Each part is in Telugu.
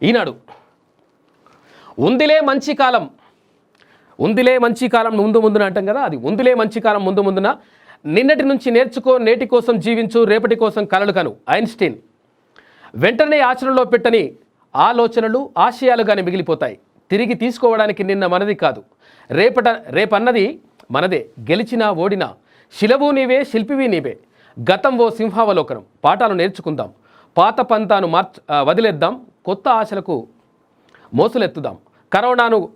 ఈనాడు ఉందిలే మంచి కాలం, ఉందిలే మంచి కాలం ముందు ముందున అంటాం కదా, అది ఉందిలే మంచి కాలం ముందు ముందున. నిన్నటి నుంచి నేర్చుకో, నేటి కోసం జీవించు, రేపటి కోసం కలలు కను. ఐన్స్టీన్. వెంటనే ఆచరణలో పెట్టని ఆలోచనలు ఆశయాలుగానే మిగిలిపోతాయి. తిరిగి తీసుకోవడానికి నిన్న మనది కాదు, రేపన్నది మనదే. గెలిచినా ఓడినా శిలవు నీవే, శిల్పివి నీవే. గతం ఓ సింహావలోకనం. పాఠాలు నేర్చుకుందాం, పాత పంతాను వదిలేద్దాం, కొత్త ఆశలకు మోసులెత్తుదాం.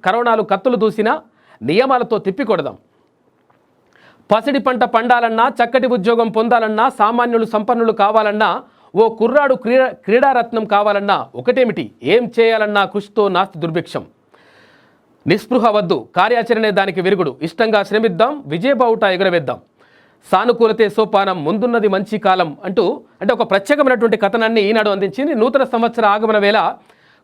కరోనాలు కత్తులు దూసినా నియమాలతో తిప్పికొడదాం. పసిడి పంట పండాలన్నా, చక్కటి ఉద్యోగం పొందాలన్నా, సామాన్యులు సంపన్నులు కావాలన్నా, ఓ కుర్రాడు క్రీడారత్నం కావాలన్నా ఒకటేమిటి, ఏం చేయాలన్నా కృషితో నాస్తి దుర్భిక్షం. నిస్పృహ వద్దు, కార్యాచరణే దానికి విరుగుడు. ఇష్టంగా శ్రమిద్దాం, విజయబావుట ఎగురవేద్దాం. సానుకూలతే సోపానం, ముందున్నది మంచి కాలం అంటూ ఒక ప్రత్యేకమైనటువంటి కథనాన్ని ఈనాడు అందించింది. నూతన సంవత్సర ఆగమన వేళ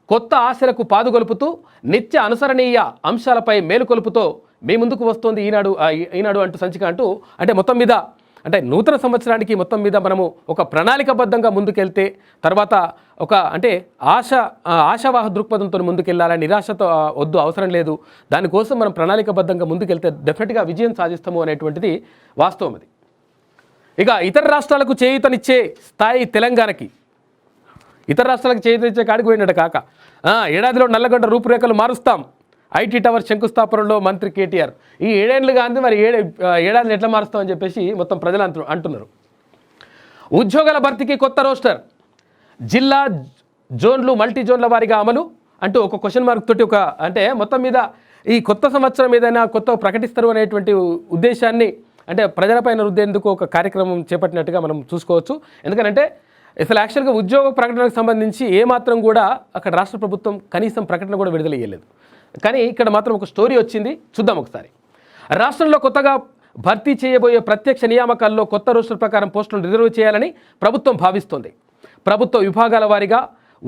కొత్త ఆశలకు పాదుగొలుపుతూ నిత్య అనుసరణీయ అంశాలపై మేలుకొలుపుతో మీ ముందుకు వస్తోంది ఈనాడు అంటూ సంచిక అంటూ మొత్తం మీద నూతన సంవత్సరానికి మొత్తం మీద మనము ఒక ప్రణాళికబద్ధంగా ముందుకెళ్తే తర్వాత ఒక ఆశావాహ దృక్పథంతో ముందుకెళ్ళాలని, నిరాశతో వద్దు, అవసరం లేదు. దానికోసం మనం ప్రణాళికబద్ధంగా ముందుకెళ్తే డెఫినెట్గా విజయం సాధిస్తాము అనేటువంటిది వాస్తవం. అది ఇక ఇతర రాష్ట్రాలకు చేయూతనిచ్చే స్థాయి తెలంగాణకి, ఇతర రాష్ట్రాలకు చేయూతనిచ్చే కాడికి పోయినట్టు కాక ఏడాదిలో నల్లగొండ రూపురేఖలు మారుస్తాం. ఐటీ టవర్ శంకుస్థాపనలో మంత్రి కేటీఆర్. ఈ 7 ఏళ్ళు కానీ మరి ఏడాదిని ఎట్లా మారుస్తామని చెప్పేసి మొత్తం ప్రజలు అంటున్నారు. ఉద్యోగాల భర్తీకి కొత్త రోస్టర్, జిల్లా జోన్లు మల్టీ జోన్ల వారీగా అమలు అంటూ ఒక క్వశ్చన్ మార్క్ తోటి మొత్తం మీద ఈ కొత్త సంవత్సరం ఏదైనా కొత్త ప్రకటిస్తారు అనేటువంటి ఉద్దేశాన్ని ప్రజలపైన రుద్దేందుకు ఒక కార్యక్రమం చేపట్టినట్టుగా మనం చూసుకోవచ్చు. ఎందుకంటే అసలు యాక్చువల్గా ఉద్యోగ ప్రకటనకు సంబంధించి ఏమాత్రం కూడా అక్కడ రాష్ట్ర ప్రభుత్వం కనీసం ప్రకటన కూడా విడుదల చేయలేదు. కానీ ఇక్కడ మాత్రం ఒక స్టోరీ వచ్చింది, చూద్దాం ఒకసారి. రాష్ట్రంలో కొత్తగా భర్తీ చేయబోయే ప్రత్యక్ష నియామకాల్లో కొత్త రోస్టర్ ప్రకారం పోస్టులను రిజర్వ్ చేయాలని ప్రభుత్వం భావిస్తోంది. ప్రభుత్వ విభాగాల వారీగా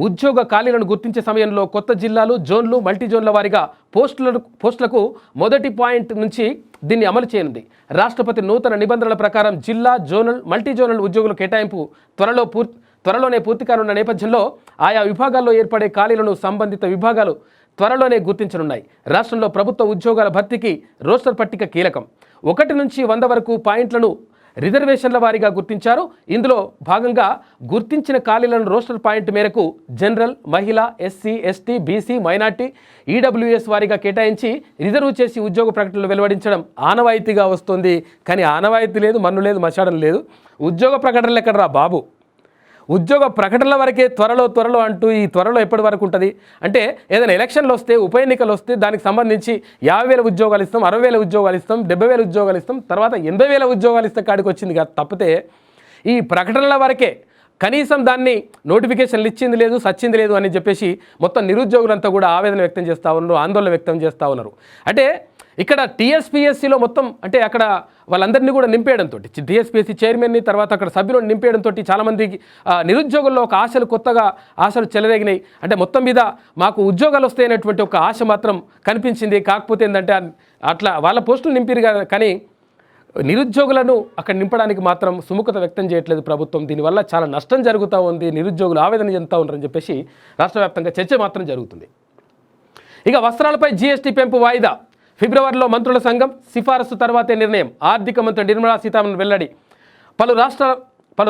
ఉద్యోగ ఖాళీలను గుర్తించే సమయంలో కొత్త జిల్లాలు, జోన్లు, మల్టీ జోన్ల వారీగా పోస్టులకు మొదటి పాయింట్ నుంచి దీన్ని అమలు చేయనుంది. రాష్ట్రపతి నూతన నిబంధనల ప్రకారం జిల్లా, జోనల్, మల్టీ జోనల్ ఉద్యోగుల కేటాయింపు త్వరలోనే పూర్తి కానున్న నేపథ్యంలో ఆయా విభాగాల్లో ఏర్పడే ఖాళీలను సంబంధిత విభాగాలు త్వరలోనే గుర్తించనున్నాయి. రాష్ట్రంలో ప్రభుత్వ ఉద్యోగాల భర్తీకి రోస్టర్ పట్టిక కీలకం. 1 నుంచి 100 వరకు పాయింట్లను రిజర్వేషన్ల వారీగా గుర్తించారు. ఇందులో భాగంగా గుర్తించిన ఖాళీలను రోస్టర్ పాయింట్ మేరకు జనరల్, మహిళ, SC, ST, BC, minority, EWS వారీగా కేటాయించి రిజర్వ్ చేసి ఉద్యోగ ప్రకటనలు వెలువడించడం ఆనవాయితీగా వస్తుంది. కానీ ఆనవాయితీ లేదు, మన్ను లేదు, మచాడం లేదు. ఉద్యోగ ప్రకటనలు ఎక్కడరా బాబు? ఉద్యోగ ప్రకటనల వరకే త్వరలో అంటూ ఈ త్వరలో ఎప్పటి వరకు ఉంటుంది? ఏదైనా ఎలక్షన్లు వస్తే, ఉప ఎన్నికలు వస్తే దానికి సంబంధించి 50,000 ఉద్యోగాలు ఇస్తాం, 60,000 ఉద్యోగాలు ఇస్తాం, 70,000 ఉద్యోగాలు ఇస్తాం, తర్వాత 80,000 ఉద్యోగాలు ఇస్తే కాడికి వచ్చింది కాదు. తప్పితే ఈ ప్రకటనల వరకే కనీసం దాన్ని నోటిఫికేషన్లు ఇచ్చింది లేదు, సచ్చింది లేదు అని చెప్పేసి మొత్తం నిరుద్యోగులంతా కూడా ఆవేదన వ్యక్తం చేస్తూ ఉన్నారు, ఆందోళన వ్యక్తం చేస్తూ ఉన్నారు. ఇక్కడ టీఎస్పీఎస్సీలో మొత్తం అక్కడ వాళ్ళందరినీ కూడా నింపేయడంతో, టీఎస్పీఎస్సీ చైర్మన్ని, తర్వాత అక్కడ సభ్యులను నింపేయడంతో చాలామందికి నిరుద్యోగుల్లో ఒక కొత్తగా ఆశలు చెలరేగినాయి. మొత్తం మీద మాకు ఉద్యోగాలు వస్తాయనేటువంటి ఒక ఆశ మాత్రం కనిపించింది. కాకపోతే ఏంటంటే అట్లా వాళ్ళ పోస్టులు నింపిరు కానీ నిరుద్యోగులను అక్కడ నింపడానికి మాత్రం సుముఖత వ్యక్తం చేయట్లేదు ప్రభుత్వం. దీనివల్ల చాలా నష్టం జరుగుతూ ఉంది, నిరుద్యోగులు ఆవేదన చెందుతూ ఉన్నారని చెప్పేసి రాష్ట్ర వ్యాప్తంగా చర్చ మాత్రం జరుగుతుంది. ఇక వస్త్రాలపై జీఎస్టీ పెంపు వాయిదా. ఫిబ్రవరిలో మంత్రుల సంఘం సిఫారసు తర్వాతే నిర్ణయం. ఆర్థిక మంత్రి నిర్మలా సీతారామన్ వెల్లడి. పలు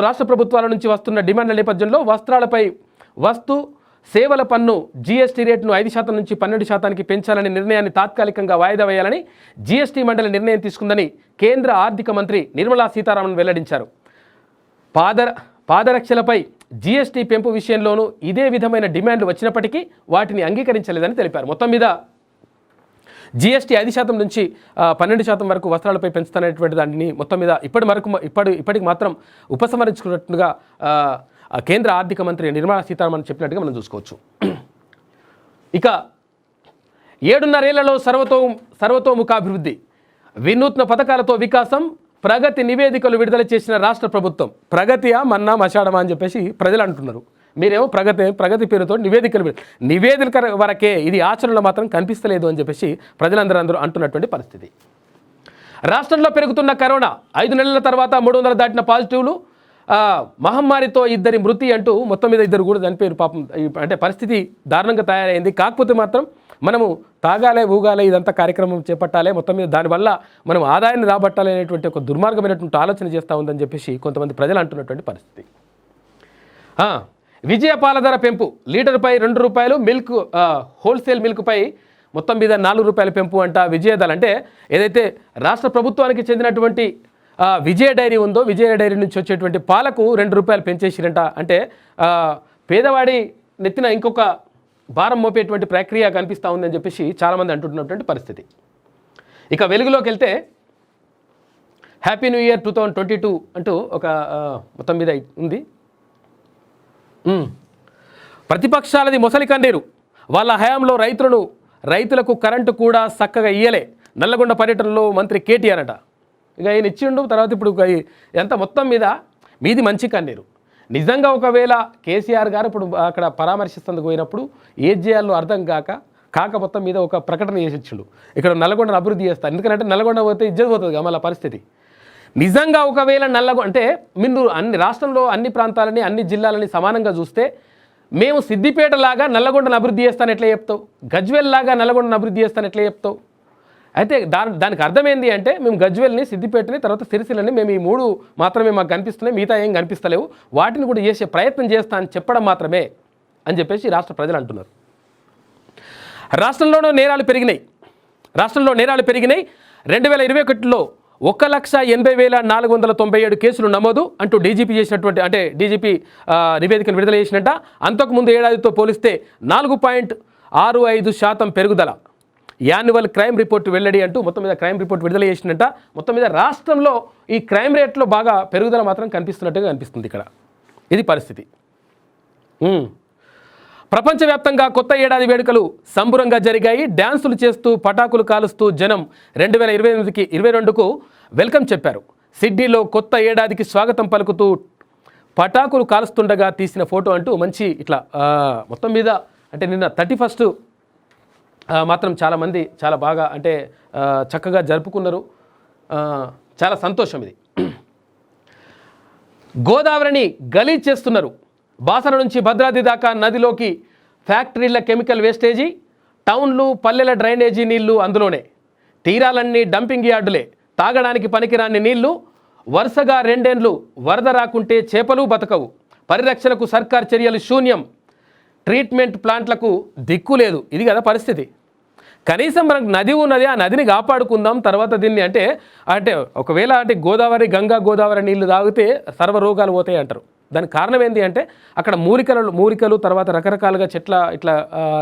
రాష్ట్ర ప్రభుత్వాల నుంచి వస్తున్న డిమాండ్ల నేపథ్యంలో వస్త్రాలపై వస్తు సేవల పన్ను జీఎస్టీ రేటును 5% నుంచి 12% పెంచాలని నిర్ణయాన్ని తాత్కాలికంగా వాయిదా వేయాలని జీఎస్టీ మండలి నిర్ణయం తీసుకుందని కేంద్ర ఆర్థిక మంత్రి నిర్మలా సీతారామన్ వెల్లడించారు. పాదరక్షలపై జీఎస్టీ పెంపు విషయంలోనూ ఇదే విధమైన డిమాండ్లు వచ్చినప్పటికీ వాటిని అంగీకరించలేదని తెలిపారు. మొత్తం మీద జీఎస్టీ 5% నుంచి 12% వరకు వస్త్రాలపై పెంచుతున్నటువంటి దాన్ని మొత్తం మీద ఇప్పటికి మాత్రం ఉపసంహరించుకున్నట్టుగా కేంద్ర ఆర్థిక మంత్రి నిర్మలా సీతారామన్ చెప్పినట్టుగా మనం చూసుకోవచ్చు. ఇక 7.5 ఏళ్లలో సర్వతోముఖాభివృద్ధి, వినూత్న పథకాలతో వికాసం, ప్రగతి నివేదికలు విడుదల చేసిన రాష్ట్ర ప్రభుత్వం. ప్రగతియా మన్నా మషాడమా అని చెప్పేసి ప్రజలు అంటున్నారు. మీరేమో ప్రగతి పేరుతో నివేదిక వరకే, ఇది ఆచరణలో మాత్రం కనిపిస్తలేదు అని చెప్పేసి ప్రజలందరూ అంటున్నటువంటి పరిస్థితి. రాష్ట్రంలో పెరుగుతున్న కరోనా, 5 నెలల తర్వాత 300 దాటిన పాజిటివ్లు. మహమ్మారితో ఇద్దరి మృతి అంటూ మొత్తం మీద ఇద్దరు కూడా చనిపోయారు పాపం. అంటే పరిస్థితి దారుణంగా తయారైంది. కాకపోతే మాత్రం మనము తాగాలే ఊగాలే ఇదంతా కార్యక్రమం చేపట్టాలి, మొత్తం మీద దానివల్ల మనం ఆదాయాన్ని రాబట్టాలి అనేటువంటి ఒక దుర్మార్గమైనటువంటి ఆలోచన చేస్తూ ఉందని చెప్పేసి కొంతమంది ప్రజలు అంటున్నటువంటి పరిస్థితి. విజయ పాల ధర పెంపు, లీటర్పై ₹2 మిల్క్, హోల్సేల్ మిల్క్పై మొత్తం మీద ₹4 పెంపు అంట. విజయదళ అంటే ఏదైతే రాష్ట్ర ప్రభుత్వానికి చెందినటువంటి విజయ డైరీ ఉందో, విజయ డైరీ నుంచి వచ్చేటువంటి పాలకు ₹2 పెంచేసిరంట. అంటే పేదవాడి నెత్తిన ఇంకొక భారం మోపేటువంటి ప్రక్రియ కనిపిస్తూ ఉందని చెప్పేసి చాలామంది అంటున్నటువంటి పరిస్థితి. ఇక వెలుగులోకి వెళ్తే హ్యాపీ న్యూ ఇయర్ 2022 అంటూ ఒక మొత్తం మీద ఉంది. ప్రతిపక్షాలది మొసలి కన్నీరు, వాళ్ళ హయాంలో రైతులకు కరెంటు కూడా చక్కగా ఇయ్యలే. నల్లగొండ పర్యటనలో మంత్రి కేటీఆర్ అట. ఇక ఆయన ఇచ్చిండు, తర్వాత ఇప్పుడు ఎంత మొత్తం మీద మీది మంచి కన్నీరు. నిజంగా ఒకవేళ కేసీఆర్ గారు ఇప్పుడు అక్కడ పరామర్శిస్తేందుకు పోయినప్పుడు ఏం చేయాలో అర్థం కాక మొత్తం మీద ఒక ప్రకటన చేసి ఇచ్చిండు, ఇక్కడ నల్లగొండను అభివృద్ధి చేస్తారు. ఎందుకంటే నల్లగొండ పోతే ఇజ్జత్ పోతుంది మళ్ళీ పరిస్థితి. నిజంగా ఒకవేళ అంటే మీరు అన్ని రాష్ట్రంలో అన్ని ప్రాంతాలని అన్ని జిల్లాలని సమానంగా చూస్తే మేము సిద్దిపేట లాగా నల్లగొండను అభివృద్ధి చేస్తాను ఎట్లా చెప్తావు, గజ్వేల్ లాగా నల్లగొండను అభివృద్ధి చేస్తాను ఎట్లా చెప్తావు? అయితే దానికి అర్థం ఏంది అంటే మేము గజ్వేల్ని, సిద్దిపేటని, తర్వాత సిరిసిల్లని మేము ఈ 3 మాత్రమే మాకు కనిపిస్తున్నాయి, మిగతా ఏం కనిపిస్తలేవు, వాటిని కూడా చేసే ప్రయత్నం చేస్తా అని చెప్పడం మాత్రమే అని చెప్పేసి రాష్ట్ర ప్రజలు అంటున్నారు. రాష్ట్రంలో నేరాలు పెరిగినాయి. 2021లో 1,80,497 కేసులు నమోదు అంటూ డీజీపీ చేసినటువంటి డీజీపీ నివేదికను విడుదల చేసినట్ట. అంతకుముందు ఏడాదితో పోలిస్తే 4.65% పెరుగుదల. యాన్యువల్ క్రైమ్ రిపోర్ట్ వెల్లడి అంటూ మొత్తం మీద క్రైమ్ రిపోర్ట్ విడుదల చేసినట్ట. మొత్తం మీద రాష్ట్రంలో ఈ క్రైమ్ రేట్లో బాగా పెరుగుదల మాత్రం కనిపిస్తున్నట్టుగా కనిపిస్తుంది ఇక్కడ. ఇది పరిస్థితి. ప్రపంచవ్యాప్తంగా కొత్త ఏడాది వేడుకలు సంబురంగా జరిగాయి. డ్యాన్సులు చేస్తూ పటాకులు కాలుస్తూ జనం 2022కు వెల్కమ్ చెప్పారు. సిడ్నీలో కొత్త ఏడాదికి స్వాగతం పలుకుతూ పటాకులు కాలుస్తుండగా తీసిన ఫోటో అంటూ మంచి ఇట్లా మొత్తం మీద అంటే నిన్న 31 మాత్రం చాలామంది చాలా బాగా అంటే చక్కగా జరుపుకున్నారు. చాలా సంతోషం ఇది. గోదావరిని గలీజ్ చేస్తున్నారు. బాసర నుంచి భద్రాద్రి దాకా నదిలోకి ఫ్యాక్టరీల కెమికల్ వేస్టేజీ, టౌన్లు పల్లెల డ్రైనేజీ నీళ్లు అందులోనే. తీరాలన్నీ డంపింగ్ యార్డులే, తాగడానికి పనికిరాని నీళ్లు. వరుసగా 2 ఏళ్లు వరద రాకుంటే చేపలు బతకవు. పరిరక్షణకు సర్కార్ చర్యలు శూన్యం. ట్రీట్మెంట్ ప్లాంట్లకు దిక్కు లేదు. ఇది కదా పరిస్థితి. కనీసం మనకు నది ఉన్నది, ఆ నదిని కాపాడుకుందాం, తర్వాత దీన్ని అంటే ఒకవేళ గంగా గోదావరి నీళ్లు తాగితే సర్వరోగాలు పోతాయి అంటారు. దానికి కారణం ఏంటి అంటే అక్కడ మూలికలు తర్వాత రకరకాలుగా చెట్ల ఇట్లా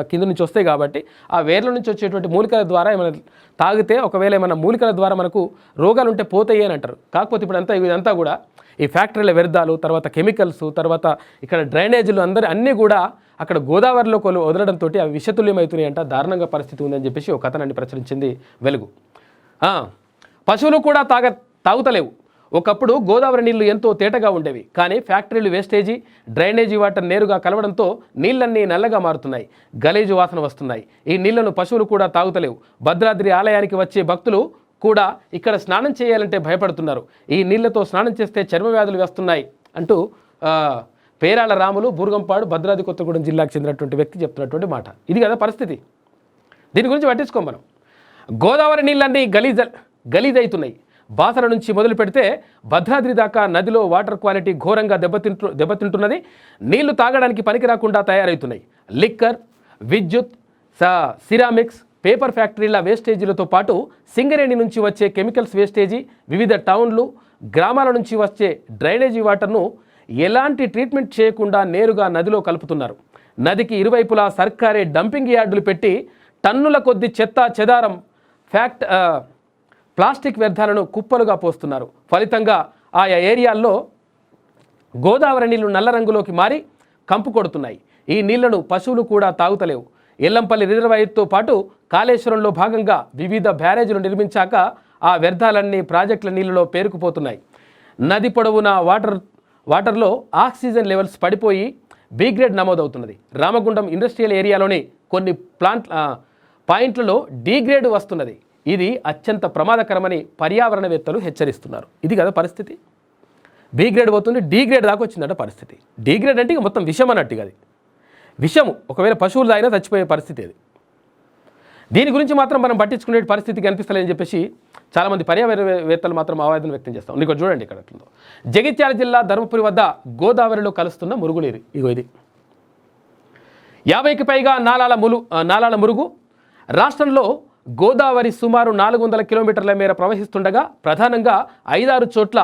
కింద నుంచి వస్తాయి కాబట్టి ఆ వేర్ల నుంచి వచ్చేటువంటి మూలికల ద్వారా ఏమైనా తాగితే ఒకవేళ ఏమైనా మూలికల ద్వారా మనకు రోగాలు ఉంటే పోతాయి అని అంటారు. కాకపోతే ఇప్పుడు ఇదంతా కూడా ఈ ఫ్యాక్టరీల వ్యర్థాలు, తర్వాత కెమికల్స్, తర్వాత ఇక్కడ డ్రైనేజీలు అన్నీ కూడా అక్కడ గోదావరిలో వదలడంతో అవి విషతుల్యమవుతున్నాయి అంట. దారుణంగా పరిస్థితి ఉందని చెప్పేసి ఒక కథనాన్ని ప్రచురించింది వెలుగు. పశువులు కూడా తాగుతలేవు. ఒకప్పుడు గోదావరి నీళ్లు ఎంతో తేటగా ఉండేవి, కానీ ఫ్యాక్టరీలు వేస్టేజీ, డ్రైనేజీ వాటర్ నేరుగా కలవడంతో నీళ్లన్నీ నల్లగా మారుతున్నాయి, గలీజు వాసన వస్తున్నాయి. ఈ నీళ్లను పశువులు కూడా తాగుతలేవు. భద్రాద్రి ఆలయానికి వచ్చే భక్తులు కూడా ఇక్కడ స్నానం చేయాలంటే భయపడుతున్నారు. ఈ నీళ్లతో స్నానం చేస్తే చర్మ వ్యాధులు వస్తున్నాయి అంటూ పేరాల రాములు, బూర్గంపాడు, భద్రాద్రి కొత్తగూడెం జిల్లాకు చెందినటువంటి వ్యక్తి చెప్తున్నటువంటి మాట. ఇది కదా పరిస్థితి. దీని గురించి పట్టించుకోం మనం. గోదావరి నీళ్ళన్నీ గలీజ్ అవుతున్నాయి. బాసర నుంచి మొదలు పెడితే భద్రాద్రి దాకా నదిలో వాటర్ క్వాలిటీ ఘోరంగా దెబ్బతింటున్నది. నీళ్లు తాగడానికి పనికి రాకుండా తయారవుతున్నాయి. లిక్కర్, విద్యుత్, సిరామిక్స్, పేపర్ ఫ్యాక్టరీల వేస్టేజీలతో పాటు సింగరేణి నుంచి వచ్చే కెమికల్స్ వేస్టేజీ, వివిధ టౌన్లు, గ్రామాల నుంచి వచ్చే డ్రైనేజీ వాటర్ను ఎలాంటి ట్రీట్మెంట్ చేయకుండా నేరుగా నదిలో కలుపుతున్నారు. నదికి ఇరువైపులా సర్కారే డంపింగ్ యార్డులు పెట్టి టన్నుల కొద్ది చెత్త చెదారం ప్లాస్టిక్ వ్యర్థాలను కుప్పలుగా పోస్తున్నారు. ఫలితంగా ఆయా ఏరియాల్లో గోదావరి నీళ్లు నల్ల రంగులోకి మారి కంపు కొడుతున్నాయి. ఈ నీళ్లను పశువులు కూడా తాగుతలేవు. ఎల్లంపల్లి రిజర్వాయర్తో పాటు కాళేశ్వరంలో భాగంగా వివిధ బ్యారేజీలు నిర్మించాక ఆ వ్యర్థాలన్నీ ప్రాజెక్టుల నీళ్లలో పేరుకుపోతున్నాయి. నది పొడవున వాటర్లో ఆక్సిజన్ లెవెల్స్ పడిపోయి బి గ్రేడ్ నమోదవుతున్నది. రామగుండం ఇండస్ట్రియల్ ఏరియాలోని కొన్ని పాయింట్లలో డి గ్రేడ్ వస్తున్నది. ఇది అత్యంత ప్రమాదకరమని పర్యావరణవేత్తలు హెచ్చరిస్తున్నారు. ఇది కదా పరిస్థితి. బి గ్రేడ్ పోతుంది, డి గ్రేడ్ దాకా వచ్చిందట పరిస్థితి. డి గ్రేడ్ అంటే ఇక మొత్తం విషం అన్నట్టుగా, అది విషము. ఒకవేళ పశువులు తాగినా చచ్చిపోయే పరిస్థితి అది. దీని గురించి మాత్రం మనం పట్టించుకునే పరిస్థితి కనిపిస్తలేదని చెప్పేసి చాలామంది పర్యావరణవేత్తలు మాత్రం ఆవేదన వ్యక్తం చేస్తాం. నీకు చూడండి ఇక్కడ ఎట్లుందో. జగిత్యాల జిల్లా ధర్మపురి వద్ద గోదావరిలో కలుస్తున్న మురుగునీరు. ఇగో ఇది 50కి పైగా నాలాల మురుగు. రాష్ట్రంలో గోదావరి సుమారు 400 కిలోమీటర్ల మేర ప్రవహిస్తుండగా ప్రధానంగా 5-6 చోట్ల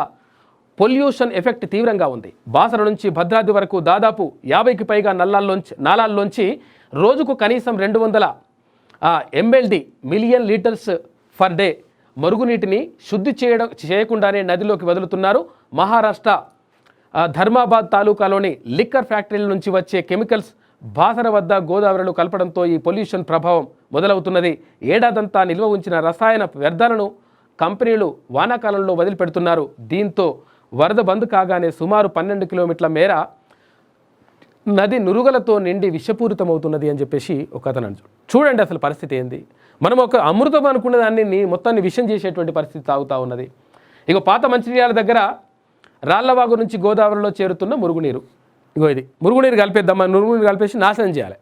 పొల్యూషన్ ఎఫెక్ట్ తీవ్రంగా ఉంది. బాసర నుంచి భద్రాద్రి వరకు దాదాపు 50కి పైగా నాలాల్లోంచి రోజుకు కనీసం 200 MLD million litres for day మరుగునీటిని శుద్ధి చేయకుండానే నదిలోకి వదులుతున్నారు. మహారాష్ట్ర ధర్మాబాద్ తాలూకాలోని లిక్కర్ ఫ్యాక్టరీల నుంచి వచ్చే కెమికల్స్ బాసర వద్ద గోదావరిలో కలపడంతో ఈ పొల్యూషన్ ప్రభావం మొదలవుతున్నది. ఏడాదంతా నిల్వ ఉంచిన రసాయన వ్యర్థాలను కంపెనీలు వానాకాలంలో వదిలిపెడుతున్నారు. దీంతో వరద బంద్ కాగానే సుమారు 12 కిలోమీటర్ల మేర నది నురుగలతో నిండి విషపూరితమవుతున్నది అని చెప్పేసి ఒక అతను చూడండి అసలు పరిస్థితి ఏంది. మనం ఒక అమృతం అనుకున్న దాన్ని మొత్తాన్ని విషం చేసేటువంటి పరిస్థితి సాగుతూ ఉన్నది. ఇక పాత మంచిర్యాల దగ్గర రాళ్లవాగు నుంచి గోదావరిలో చేరుతున్న మురుగునీరు. ఇగో ఇది మురుగునీరు కలిపేద్దాం, మురుగునీరు కలిపేసి నాశనం చేయాలి.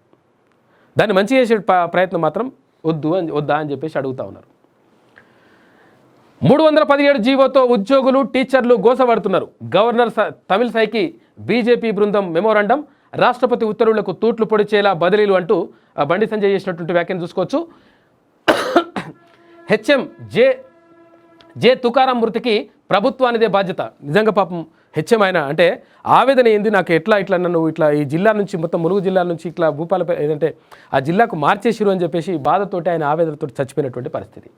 దాన్ని మంచి చేసే ప్రయత్నం మాత్రం వద్దా అని చెప్పేసి అడుగుతూ ఉన్నారు. 317 జీవోతో ఉద్యోగులు టీచర్లు గోసపడుతున్నారు. గవర్నర్ తమిళసైకి బీజేపీ బృందం మెమోరాండం. రాష్ట్రపతి ఉత్తర్వులకు తూట్లు పొడిచేలా బదిలీలు అంటూ బండి సంజయ్ చేసినటువంటి వ్యాఖ్యను చూసుకోవచ్చు. హెచ్ఎం జే తుకారాం మృతికి ప్రభుత్వానిదే బాధ్యత. నిజంగా పాపం హెచ్ఎం ఆయన అంటే ఆవేదన ఏంది, నాకు ఇట్లా నన్ను ఇట్లా ఈ జిల్లా నుంచి మొత్తం ములుగు జిల్లా నుంచి ఇట్లా భూపాలపై ఏదంటే ఆ జిల్లాకు మార్చేసిరు అని చెప్పేసి బాధతోటి ఆయన ఆవేదనతో చచ్చిపోయినటువంటి పరిస్థితి.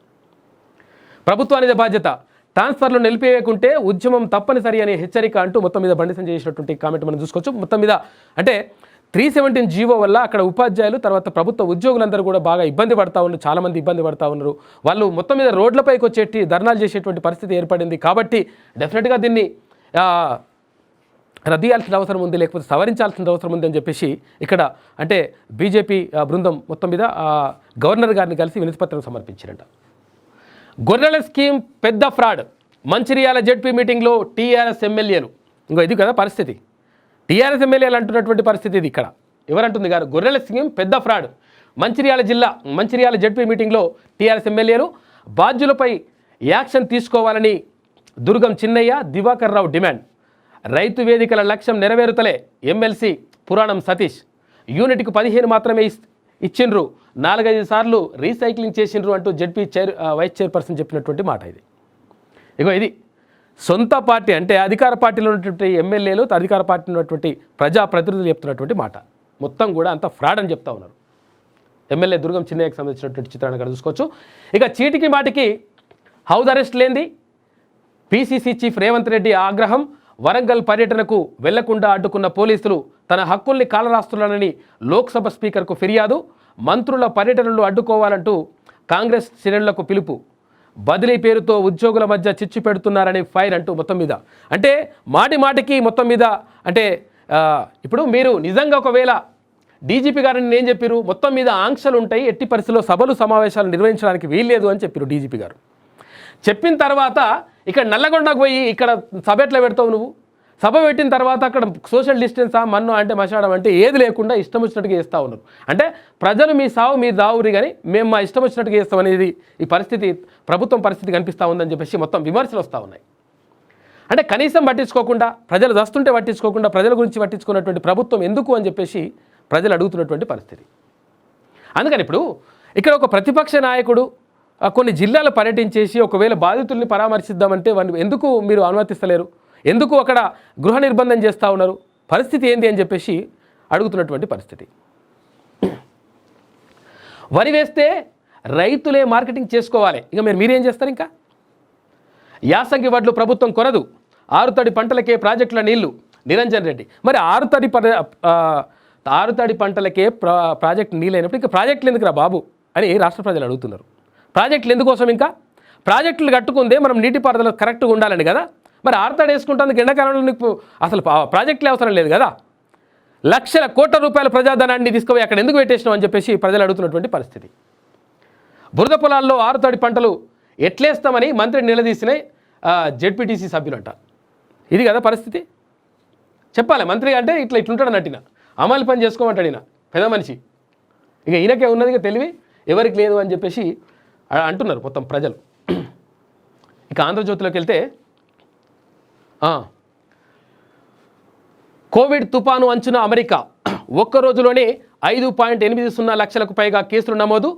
ప్రభుత్వానిదే బాధ్యత, ట్రాన్స్ఫర్లు నిలిపివేయకుంటే ఉద్యమం తప్పనిసరి అనే హెచ్చరిక అంటూ మొత్తం మీద బండి సంజయ్ చేసినటువంటి కామెంట్ మనం చూసుకోవచ్చు. మొత్తం మీద అంటే 317 జీవో వల్ల అక్కడ ఉపాధ్యాయులు తర్వాత ప్రభుత్వ ఉద్యోగులందరూ కూడా బాగా ఇబ్బంది పడతా ఉన్నారు. చాలామంది ఇబ్బంది పడతా ఉన్నారు. వాళ్ళు మొత్తం మీద రోడ్లపైకి వచ్చేటి ధర్నాలు చేసేటువంటి పరిస్థితి ఏర్పడింది. కాబట్టి డెఫినెట్గా దీన్ని రద్దేయాల్సిన అవసరం ఉంది, లేకపోతే సవరించాల్సిన అవసరం ఉంది అని చెప్పేసి ఇక్కడ అంటే బీజేపీ బృందం మొత్తం మీద గవర్నర్ గారిని కలిసి వినతిపత్రం సమర్పించారంట. గొర్రెల స్కీమ్ పెద్ద ఫ్రాడ్. మంచిర్యాల జెడ్పీ మీటింగ్లో టీఆర్ఎస్ ఎమ్మెల్యేలు. ఇంకో ఇది కదా పరిస్థితి. టీఆర్ఎస్ ఎమ్మెల్యేలు అంటున్నటువంటి పరిస్థితి ఇది. ఇక్కడ ఎవరంటుంది గారు, గొర్రెల స్కీమ్ పెద్ద ఫ్రాడ్. మంచిర్యాల జెడ్పీ మీటింగ్లో టీఆర్ఎస్ ఎమ్మెల్యేలు బాధ్యులపై యాక్షన్ తీసుకోవాలని దుర్గం చిన్నయ్య, దివాకర్ రావు డిమాండ్. రైతు వేదికల లక్ష్యం నెరవేరుతలే. ఎమ్మెల్సీ పురాణం సతీష్ యూనిట్కు 15 మాత్రమే ఇచ్చిండ్రు, 4-5 సార్లు రీసైక్లింగ్ చేసిండ్రు అంటూ జెడ్పీ వైస్ చైర్పర్సన్ చెప్పినటువంటి మాట ఇది. ఇగో ఇది సొంత పార్టీ అంటే అధికార పార్టీలో ఉన్నటువంటి ఎమ్మెల్యేలు, అధికార పార్టీలో ఉన్నటువంటి ప్రజాప్రతినిధులు చెప్తున్నటువంటి మాట. మొత్తం కూడా అంత ఫ్రాడ్ అని చెప్తా ఉన్నారు. ఎమ్మెల్యే దుర్గం చిన్నయ్యకు సంబంధించినటువంటి చిత్రాన్ని ఇక్కడ చూసుకోవచ్చు. ఇక చీటికి మాటికి హౌస్ అరెస్ట్ లేంది. పీసీసీ చీఫ్ రేవంత్ రెడ్డి ఆగ్రహం. వరంగల్ పర్యటనకు వెళ్లకుండా అడ్డుకున్న పోలీసులు తన హక్కుల్ని కాలరాస్తున్నారని లోక్సభ స్పీకర్కు ఫిర్యాదు. మంత్రుల పర్యటనలు అడ్డుకోవాలంటూ కాంగ్రెస్ శ్రేణులకు పిలుపు. బదిలీ పేరుతో ఉద్యోగుల మధ్య చిచ్చు పెడుతున్నారని ఫైర్ అంటూ మొత్తం మీద అంటే మాటికి మొత్తం మీద అంటే ఇప్పుడు మీరు నిజంగా ఒకవేళ డీజీపీ గారిని నేను చెప్పారు మొత్తం మీద ఆంక్షలు ఉంటాయి, ఎట్టి పరిస్థితుల్లో సభలు సమావేశాలు నిర్వహించడానికి వీల్లేదు అని చెప్పారు డీజీపీ గారు. చెప్పిన తర్వాత ఇక్కడ నల్లగొండకు పోయి ఇక్కడ సభ ఎట్లా పెడతావు నువ్వు? సభ పెట్టిన తర్వాత అక్కడ సోషల్ డిస్టెన్సా మన్ను అంటే మషాడం అంటే ఏది లేకుండా ఇష్టం వచ్చినట్టుగా చేస్తూ ఉన్నారు. అంటే ప్రజలు మీ సావు మీ దావురి కానీ మేము మా ఇష్టం వచ్చినట్టుగా చేస్తాం అనేది ఈ పరిస్థితి ప్రభుత్వం పరిస్థితి కనిపిస్తూ ఉందని చెప్పేసి మొత్తం విమర్శలు వస్తూ ఉన్నాయి. అంటే కనీసం పట్టించుకోకుండా ప్రజలు దస్తుంటే పట్టించుకోకుండా ప్రజల గురించి పట్టించుకున్నటువంటి ప్రభుత్వం ఎందుకు అని చెప్పేసి ప్రజలు అడుగుతున్నటువంటి పరిస్థితి. అందుకని ఇప్పుడు ఇక్కడ ఒక ప్రతిపక్ష నాయకుడు కొన్ని జిల్లాలు పర్యటించేసి ఒకవేళ బాధితుల్ని పరామర్శిద్దామంటే వాళ్ళు ఎందుకు మీరు అనుమతిస్తలేరు, ఎందుకు అక్కడ గృహ నిర్బంధం చేస్తూ ఉన్నారు, పరిస్థితి ఏంటి అని చెప్పేసి అడుగుతున్నటువంటి పరిస్థితి. వరి వేస్తే రైతులే మార్కెటింగ్ చేసుకోవాలి, ఇక మీరేం చేస్తారు? ఇంకా యాసంగి వడ్లు ప్రభుత్వం కొనదు, ఆరుతడి పంటలకే ప్రాజెక్టుల నీళ్లు. నిరంజన్ రెడ్డి మరి ఆరుతడి పంటలకే ప్రాజెక్టు నీళ్ళు అయినప్పుడు ఇంకా ప్రాజెక్టులు ఎందుకురా బాబు అని రాష్ట్ర ప్రజలు అడుగుతున్నారు. ప్రాజెక్టులు ఎందుకోసం? ఇంకా ప్రాజెక్టులు కట్టుకుందే మనం నీటిపారుదల కరెక్ట్గా ఉండాలని కదా. మరి ఆరుతడి వేసుకుంటానికి ఎండాకాలంలో నీకు అసలు ప్రాజెక్టులే అవసరం లేదు కదా. లక్షల కోట్ల రూపాయల ప్రజాధనాన్ని తీసుకుపోయి అక్కడ ఎందుకు పెట్టేసినాం అని చెప్పేసి ప్రజలు అడుగుతున్నటువంటి పరిస్థితి. బురద పొలాల్లో ఆరుతడి పంటలు ఎట్లేస్తామని మంత్రి నిలదీసిన జెడ్పీటీసీ సభ్యులంట. ఇది కదా పరిస్థితి. చెప్పాలి మంత్రి అంటే ఇట్లుంటాడు నటిన అమలు పని చేసుకోమంటాడు ఈయన పెద్ద మనిషి. ఇక ఈయనకే ఉన్నది ఇక తెలివి ఎవరికి లేదు అని చెప్పేసి అంటున్నారు మొత్తం ప్రజలు. ఇక ఆంధ్రజ్యోతిలోకి వెళ్తే కోవిడ్ తుపాను అంచున అమెరికా ఒక్క రోజులోనే 5.80 లక్షలకు పైగా కేసులు నమోదు.